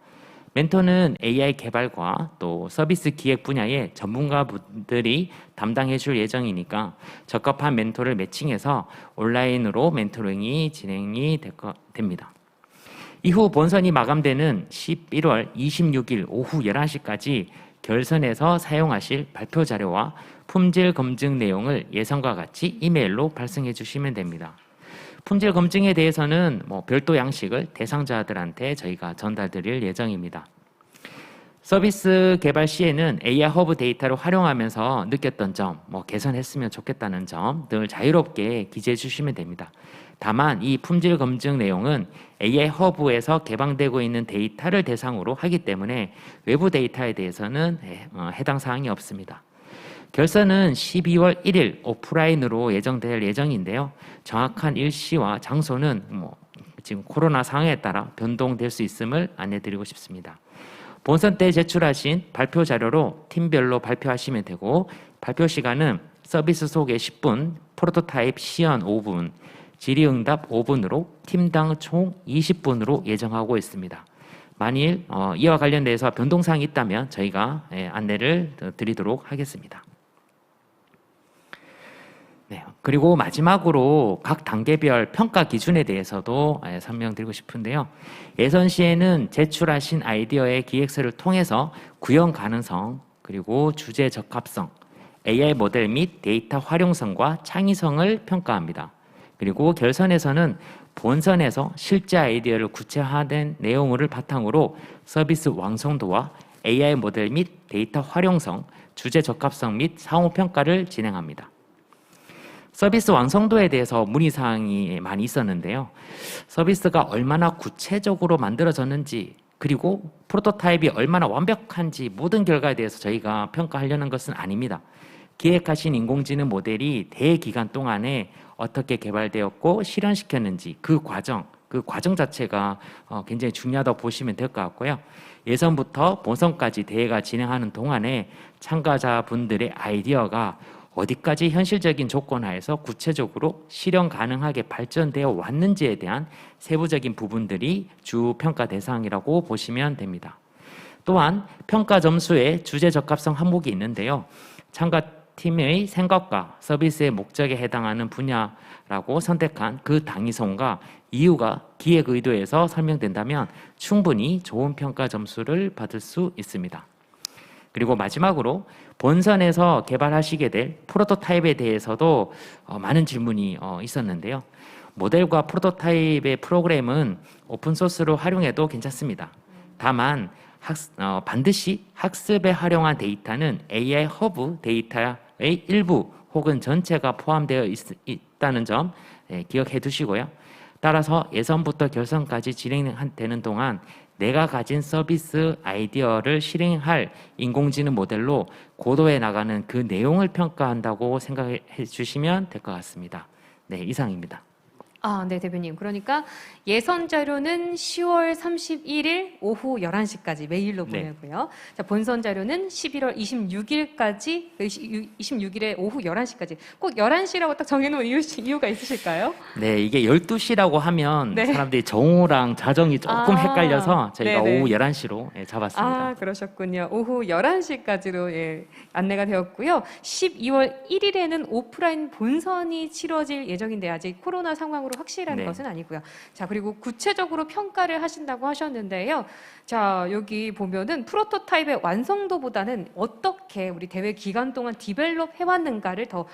멘토는 AI 개발과 또 서비스 기획 분야의 전문가분들이 담당해 줄 예정이니까 적합한 멘토를 매칭해서 온라인으로 멘토링이 진행이 됩니다. 이후 본선이 마감되는 11월 26일 오후 11시까지 결선에서 사용하실 발표 자료와 품질 검증 내용을 예상과 같이 이메일로 발송해 주시면 됩니다. 품질 검증에 대해서는 별도 양식을 대상자들한테 저희가 전달드릴 예정입니다. 서비스 개발 시에는 AI 허브 데이터를 활용하면서 느꼈던 점, 개선했으면 좋겠다는 점 늘 자유롭게 기재해 주시면 됩니다. 다만 이 품질 검증 내용은 AI 허브에서 개방되고 있는 데이터를 대상으로 하기 때문에 외부 데이터에 대해서는 해당 사항이 없습니다. 결선은 12월 1일 오프라인으로 예정될 예정인데요. 정확한 일시와 장소는 지금 코로나 상황에 따라 변동될 수 있음을 안내드리고 싶습니다. 본선 때 제출하신 발표 자료로 팀별로 발표하시면 되고 발표 시간은 서비스 소개 10분, 프로토타입 시연 5분, 질의응답 5분으로 팀당 총 20분으로 예정하고 있습니다. 만일 이와 관련돼서 변동사항이 있다면 저희가 안내를 드리도록 하겠습니다. 네, 그리고 마지막으로 각 단계별 평가 기준에 대해서도 설명드리고 싶은데요. 예선 시에는 제출하신 아이디어의 기획서를 통해서 구현 가능성, 그리고 주제 적합성, AI 모델 및 데이터 활용성과 창의성을 평가합니다. 그리고 결선에서는 본선에서 실제 아이디어를 구체화된 내용을 바탕으로 서비스 완성도와 AI 모델 및 데이터 활용성, 주제 적합성 및 상호평가를 진행합니다. 서비스 완성도에 대해서 문의사항이 많이 있었는데요. 서비스가 얼마나 구체적으로 만들어졌는지, 그리고 프로토타입이 얼마나 완벽한지 모든 결과에 대해서 저희가 평가하려는 것은 아닙니다. 기획하신 인공지능 모델이 대기간 동안에 어떻게 개발되었고 실현시켰는지 그 과정 자체가 굉장히 중요하다고 보시면 될 것 같고요. 예선부터 본선까지 대회가 진행하는 동안에 참가자분들의 아이디어가 어디까지 현실적인 조건 하에서 구체적으로 실현 가능하게 발전되어 왔는지에 대한 세부적인 부분들이 주 평가 대상이라고 보시면 됩니다. 또한 평가 점수에 주제 적합성 항목이 있는데요. 참가팀의 생각과 서비스의 목적에 해당하는 분야라고 선택한 그 당위성과 이유가 기획 의도에서 설명된다면 충분히 좋은 평가 점수를 받을 수 있습니다. 그리고 마지막으로 본선에서 개발하시게 될 프로토타입에 대해서도 많은 질문이 있었는데요. 모델과 프로토타입의 프로그램은 오픈소스로 활용해도 괜찮습니다. 다만 반드시 학습에 활용한 데이터는 AI 허브 데이터의 일부 혹은 전체가 포함되어 있다는 점 기억해 두시고요. 따라서 예선부터 결선까지 진행되는 동안 내가 가진 서비스 아이디어를 실행할 인공지능 모델로 고도해 나가는 그 내용을 평가한다고 생각해 주시면 될 것 같습니다. 네, 이상입니다. 네, 대표님. 그러니까 예선 자료는 10월 31일 오후 11시까지 메일로 보내고요. 자, 본선 자료는 11월 26일까지, 26일에 오후 11시까지. 꼭 11시라고 딱 정해놓은 이유가 있으실까요? 네, 이게 12시라고 하면 사람들이 정오랑 자정이 조금 헷갈려서 저희가 오후 11시로 잡았습니다. 그러셨군요. 오후 11시까지로 안내가 되었고요. 12월 1일에는 오프라인 본선이 치러질 예정인데 아직 코로나 상황으로 확실한 것은 아니고요. 자, 그리고 구체적으로 평가를 하신다고 하셨는데요. 자, 여기 보면은 프로토타입의 완성도보다는 어떻게 우리 대회 기간 동안 디벨롭 해왔는가를 더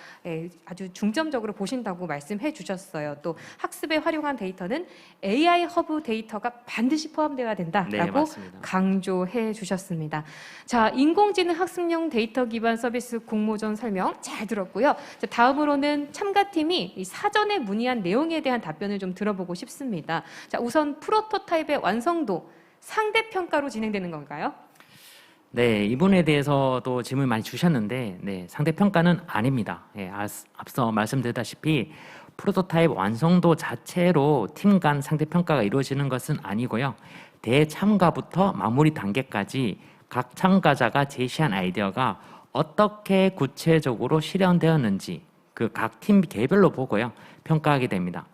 아주 중점적으로 보신다고 말씀해 주셨어요. 또 학습에 활용한 데이터는 AI 허브 데이터가 반드시 포함되어야 된다라고 강조해 주셨습니다. 자, 인공지능 학습용 데이터 기반 서비스 공모전 설명 잘 들었고요. 자, 다음으로는 참가팀이 이 사전에 문의한 내용에 대한 답변을 좀 들어보고 싶습니다. 자, 우선 프로토타입의 완성도 상대평가로 진행되는 건가요? 네, 이 부분에 대해서도 질문 많이 주셨는데, 네, 상대평가는 아닙니다. 예, 앞서 말씀드렸다시피 프로토타입 완성도 자체로 팀 간 상대평가가 이루어지는 것은 아니고요. 대참가부터 마무리 단계까지 각 참가자가 제시한 아이디어가 어떻게 구체적으로 실현되었는지 그 각 팀 개별로 보고요. 평가하게 됩니다.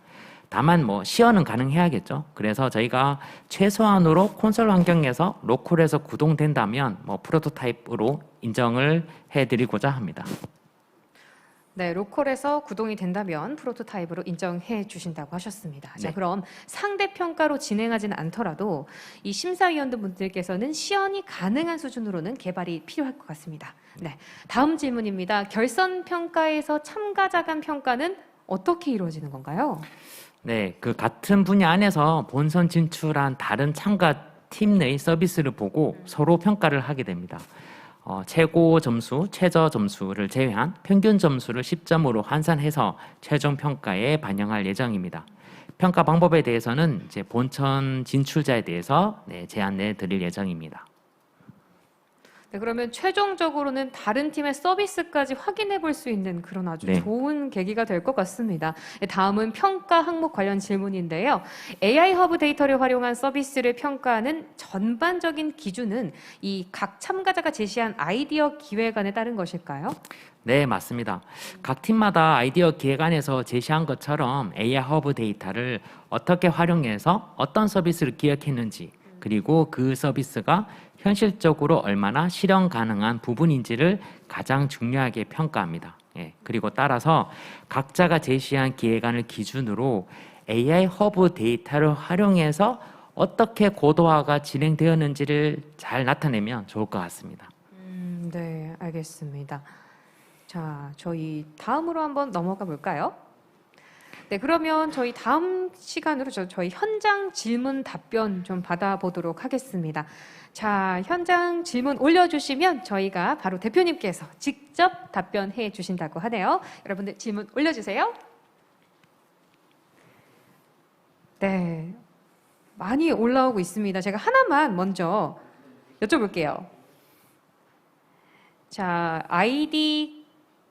다만 뭐 시연은 가능해야겠죠. 그래서 저희가 최소한으로 콘솔 환경에서 로컬에서 구동된다면 뭐 프로토타입으로 인정을 해드리고자 합니다. 네, 로컬에서 구동이 된다면 프로토타입으로 인정해 주신다고 하셨습니다. 자, 네. 그럼 상대 평가로 진행하지는 않더라도 이 심사위원분들께서는 시연이 가능한 수준으로는 개발이 필요할 것 같습니다. 네, 다음 질문입니다. 결선 평가에서 참가자 간 평가는 어떻게 이루어지는 건가요? 네, 그 같은 분야 안에서 본선 진출한 다른 참가 팀 내 서비스를 보고 서로 평가를 하게 됩니다. 최고 점수, 최저 점수를 제외한 평균 점수를 10점으로 환산해서 최종 평가에 반영할 예정입니다. 평가 방법에 대해서는 이제 본선 진출자에 대해서 제안 내드릴 예정입니다. 네, 그러면 최종적으로는 다른 팀의 서비스까지 확인해 볼 수 있는 그런 아주 네. 좋은 계기가 될 것 같습니다. 네, 다음은 평가 항목 관련 질문인데요. AI 허브 데이터를 활용한 서비스를 평가하는 전반적인 기준은 이 각 참가자가 제시한 아이디어 기획안에 따른 것일까요? 네, 맞습니다. 각 팀마다 아이디어 기획안에서 제시한 것처럼 AI 허브 데이터를 어떻게 활용해서 어떤 서비스를 기획했는지 그리고 그 서비스가 현실적으로 얼마나 실현 가능한 부분인지를 가장 중요하게 평가합니다. 예, 그리고 따라서 각자가 제시한 기획안을 기준으로 AI 허브 데이터를 활용해서 어떻게 고도화가 진행되었는지를 잘 나타내면 좋을 것 같습니다. 네, 알겠습니다. 자, 저희 다음으로 한번 넘어가 볼까요? 네, 그러면 저희 다음 시간으로 저희 현장 질문 답변 좀 받아보도록 하겠습니다. 자, 현장 질문 올려주시면 저희가 바로 대표님께서 직접 답변해 주신다고 하네요. 여러분들 질문 올려주세요. 네, 많이 올라오고 있습니다. 제가 하나만 먼저 여쭤볼게요. 자, 아이디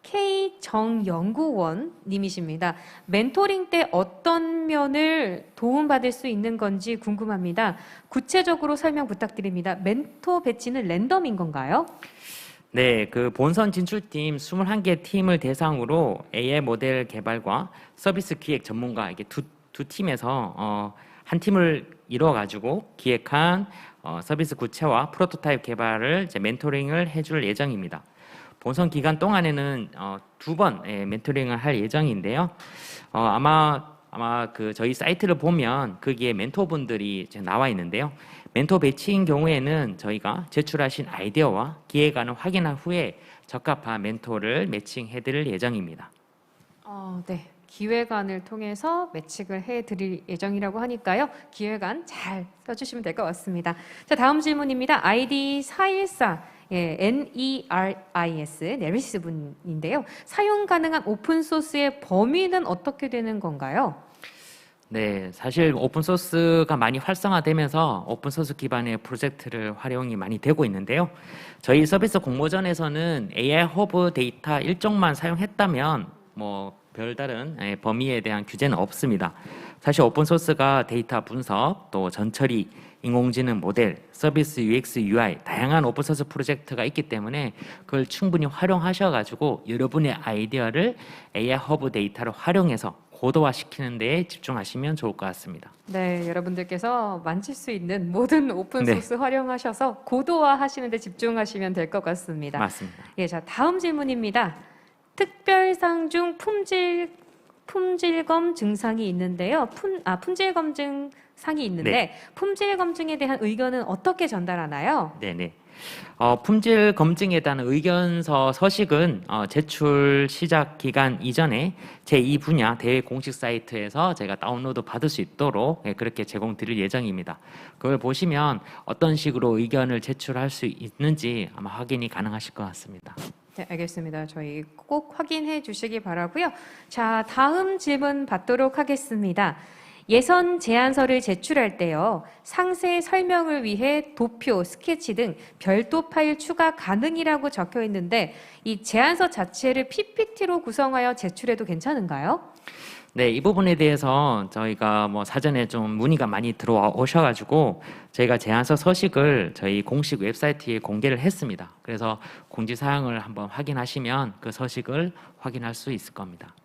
K정연구원 님이십니다. 멘토링 때 어떤 면을 도움받을 수 있는 건지 궁금합니다. 구체적으로 설명 부탁드립니다. 멘토 배치는 랜덤인 건가요? 네, 그 본선 진출팀 21개 팀을 대상으로 AI 모델 개발과 서비스 기획 전문가 이게 두 팀에서 한 팀을 이루어 가지고 기획한 서비스 구체화 프로토타입 개발을 이제 멘토링을 해줄 예정입니다. 본선 기간 동안에는 2번 멘토링을 할 예정인데요. 아마 그 저희 사이트를 보면 거기에 멘토분들이 이제 나와 있는데요. 멘토 배치인 경우에는 저희가 제출하신 아이디어와 기획안을 확인한 후에 적합한 멘토를 매칭해드릴 예정입니다. 네. 기획안을 통해서 매칭을 해드릴 예정이라고 하니까요. 기획안 잘 써주시면 될 것 같습니다. 자, 다음 질문입니다. 아이디 414 NERIS 네리스 분인데요. 사용 가능한 오픈 소스의 범위는 어떻게 되는 건가요? 네, 사실 오픈 소스가 많이 활성화되면서 오픈 소스 기반의 프로젝트를 활용이 많이 되고 있는데요. 저희 서비스 공모전에서는 AI 허브 데이터 일종만 사용했다면 뭐 별다른 범위에 대한 규제는 없습니다. 사실 오픈 소스가 데이터 분석, 또 전처리, 인공지능 모델, 서비스 UX, UI 다양한 오픈 소스 프로젝트가 있기 때문에 그걸 충분히 활용하셔가지고 여러분의 아이디어를 AI 허브 데이터를 활용해서 고도화시키는 데에 집중하시면 좋을 것 같습니다. 네, 여러분들께서 만질 수 있는 모든 오픈 소스 활용하셔서 고도화하시는 데 집중하시면 될 것 같습니다. 맞습니다. 예, 자, 다음 질문입니다. 특별상 중 품질검 증상이 있는데요. 품질 검증 상이 있는데 품질 검증에 대한 의견은 어떻게 전달하나요? 네네. 품질 검증에 대한 의견서 서식은 제출 시작 기간 이전에 제2 분야 대회 공식 사이트에서 제가 다운로드 받을 수 있도록 그렇게 제공드릴 예정입니다. 그걸 보시면 어떤 식으로 의견을 제출할 수 있는지 아마 확인이 가능하실 것 같습니다. 네, 알겠습니다. 저희 꼭 확인해 주시기 바라고요. 자, 다음 질문 받도록 하겠습니다. 예선 제안서를 제출할 때요, 상세 설명을 위해 도표, 스케치 등 별도 파일 추가 가능이라고 적혀 있는데 이 제안서 자체를 PPT로 구성하여 제출해도 괜찮은가요? 네, 이 부분에 대해서 저희가 뭐 사전에 좀 문의가 많이 들어오셔가지고 저희가 제안서 서식을 저희 공식 웹사이트에 공개를 했습니다. 그래서 공지사항을 한번 확인하시면 그 서식을 확인할 수 있을 겁니다.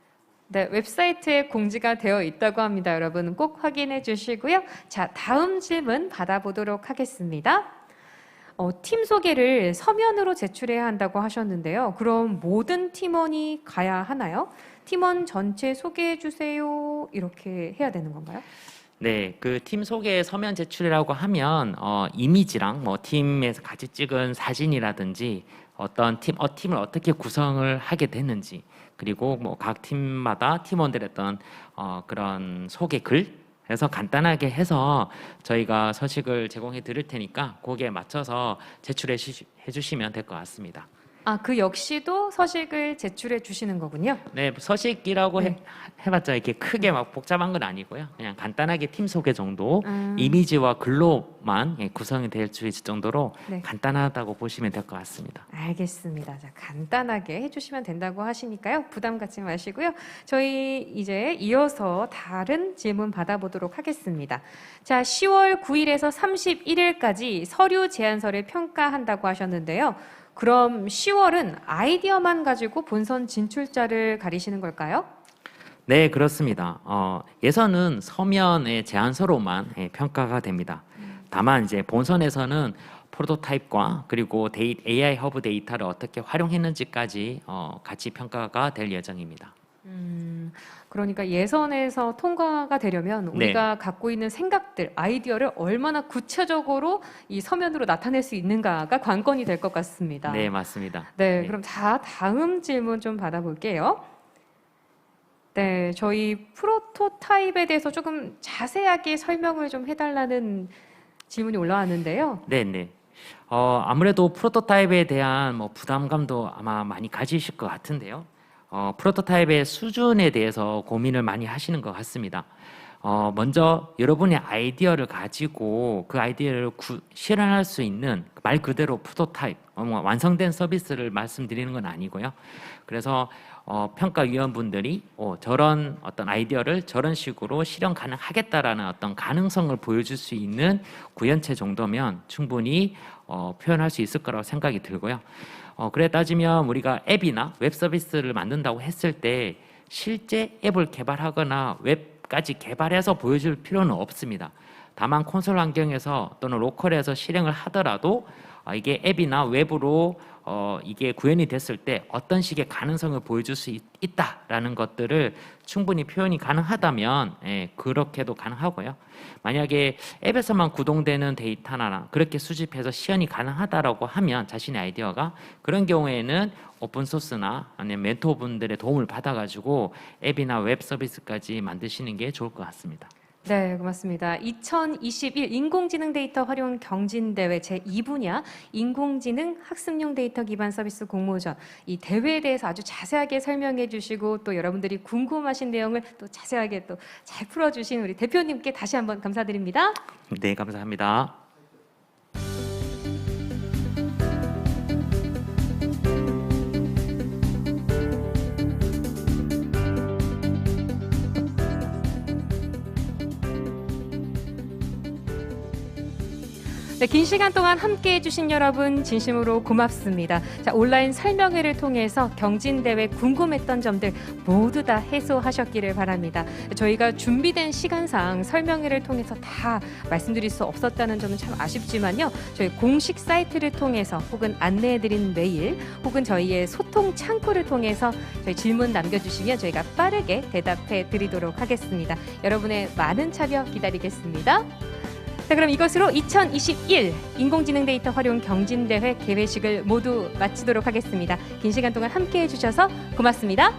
네, 웹사이트에 공지가 되어 있다고 합니다. 여러분 꼭 확인해 주시고요. 자, 다음 질문 받아보도록 하겠습니다. 팀 소개를 서면으로 제출해야 한다고 하셨는데요. 그럼 모든 팀원이 가야 하나요? 팀원 전체 소개해 주세요. 이렇게 해야 되는 건가요? 네, 그 팀 소개 서면 제출이라고 하면 이미지랑 뭐 팀에서 같이 찍은 사진이라든지 어떤 팀을 어떻게 구성을 하게 됐는지, 그리고 뭐 각 팀마다 팀원들의 어떤 그런 소개 글, 그래서 간단하게 해서 저희가 서식을 제공해 드릴 테니까 거기에 맞춰서 제출해 주시면 될 것 같습니다. 아, 그 역시도 서식을 제출해 주시는 거군요. 네, 서식이라고 해봤자 이렇게 크게 막 복잡한 건 아니고요. 그냥 간단하게 팀 소개 정도, 이미지와 글로만 구성이 될 수 있을 정도로 네. 간단하다고 보시면 될 것 같습니다. 알겠습니다. 자, 간단하게 해주시면 된다고 하시니까요. 부담 갖지 마시고요. 저희 이제 이어서 다른 질문 받아보도록 하겠습니다. 자, 10월 9일에서 31일까지 서류 제안서를 평가한다고 하셨는데요. 그럼 10월은 아이디어만 가지고 본선 진출자를 가리시는 걸까요? 네, 그렇습니다. 예선은 서면의 제안서로만 평가가 됩니다. 다만 이제 본선에서는 프로토타입과 그리고 AI 허브 데이터를 어떻게 활용했는지까지 같이 평가가 될 예정입니다. 그러니까 예선에서 통과가 되려면 우리가 갖고 있는 생각들, 아이디어를 얼마나 구체적으로 이 서면으로 나타낼 수 있는가가 관건이 될 것 같습니다. 네, 맞습니다. 네, 네. 그럼 다음 질문 좀 받아볼게요. 네, 저희 프로토타입에 대해서 조금 자세하게 설명을 좀 해달라는 질문이 올라왔는데요. 네, 네. 아무래도 프로토타입에 대한 뭐 부담감도 아마 많이 가지실 것 같은데요. 프로토타입의 수준에 대해서 고민을 많이 하시는 것 같습니다. 먼저 여러분의 아이디어를 가지고 그 아이디어를 실현할 수 있는 말 그대로 프로토타입, 완성된 서비스를 말씀드리는 건 아니고요. 그래서 평가위원분들이 저런 어떤 아이디어를 저런 식으로 실현 가능하겠다라는 어떤 가능성을 보여줄 수 있는 구현체 정도면 충분히 표현할 수 있을 거라고 생각이 들고요. 그래 따지면 우리가 앱이나 웹 서비스를 만든다고 했을 때 실제 앱을 개발하거나 웹까지 개발해서 보여줄 필요는 없습니다. 다만 콘솔 환경에서 또는 로컬에서 실행을 하더라도 이게 앱이나 웹으로 이게 구현이 됐을 때 어떤 식의 가능성을 보여줄 수 있다라는 것들을 충분히 표현이 가능하다면 그렇게도 가능하고요. 만약에 앱에서만 구동되는 데이터나 그렇게 수집해서 시연이 가능하다라고 하면 자신의 아이디어가 그런 경우에는 오픈소스나 아니면 멘토분들의 도움을 받아가지고 앱이나 웹 서비스까지 만드시는 게 좋을 것 같습니다. 네, 고맙습니다. 2021 인공지능 데이터 활용 경진대회 제2분야 인공지능 학습용 데이터 기반 서비스 공모전, 이 대회에 대해서 아주 자세하게 설명해 주시고 또 여러분들이 궁금하신 내용을 또 자세하게 또 잘 풀어주신 우리 대표님께 다시 한번 감사드립니다. 네, 감사합니다. 네, 긴 시간 동안 함께해 주신 여러분 진심으로 고맙습니다. 자, 온라인 설명회를 통해서 경진대회 궁금했던 점들 모두 다 해소하셨기를 바랍니다. 저희가 준비된 시간상 설명회를 통해서 다 말씀드릴 수 없었다는 점은 참 아쉽지만요. 저희 공식 사이트를 통해서 혹은 안내해드린 메일 혹은 저희의 소통 창구를 통해서 저희 질문 남겨주시면 저희가 빠르게 대답해 드리도록 하겠습니다. 여러분의 많은 참여 기다리겠습니다. 자, 그럼 이것으로 2021 인공지능 데이터 활용 경진대회 개회식을 모두 마치도록 하겠습니다. 긴 시간 동안 함께해 주셔서 고맙습니다.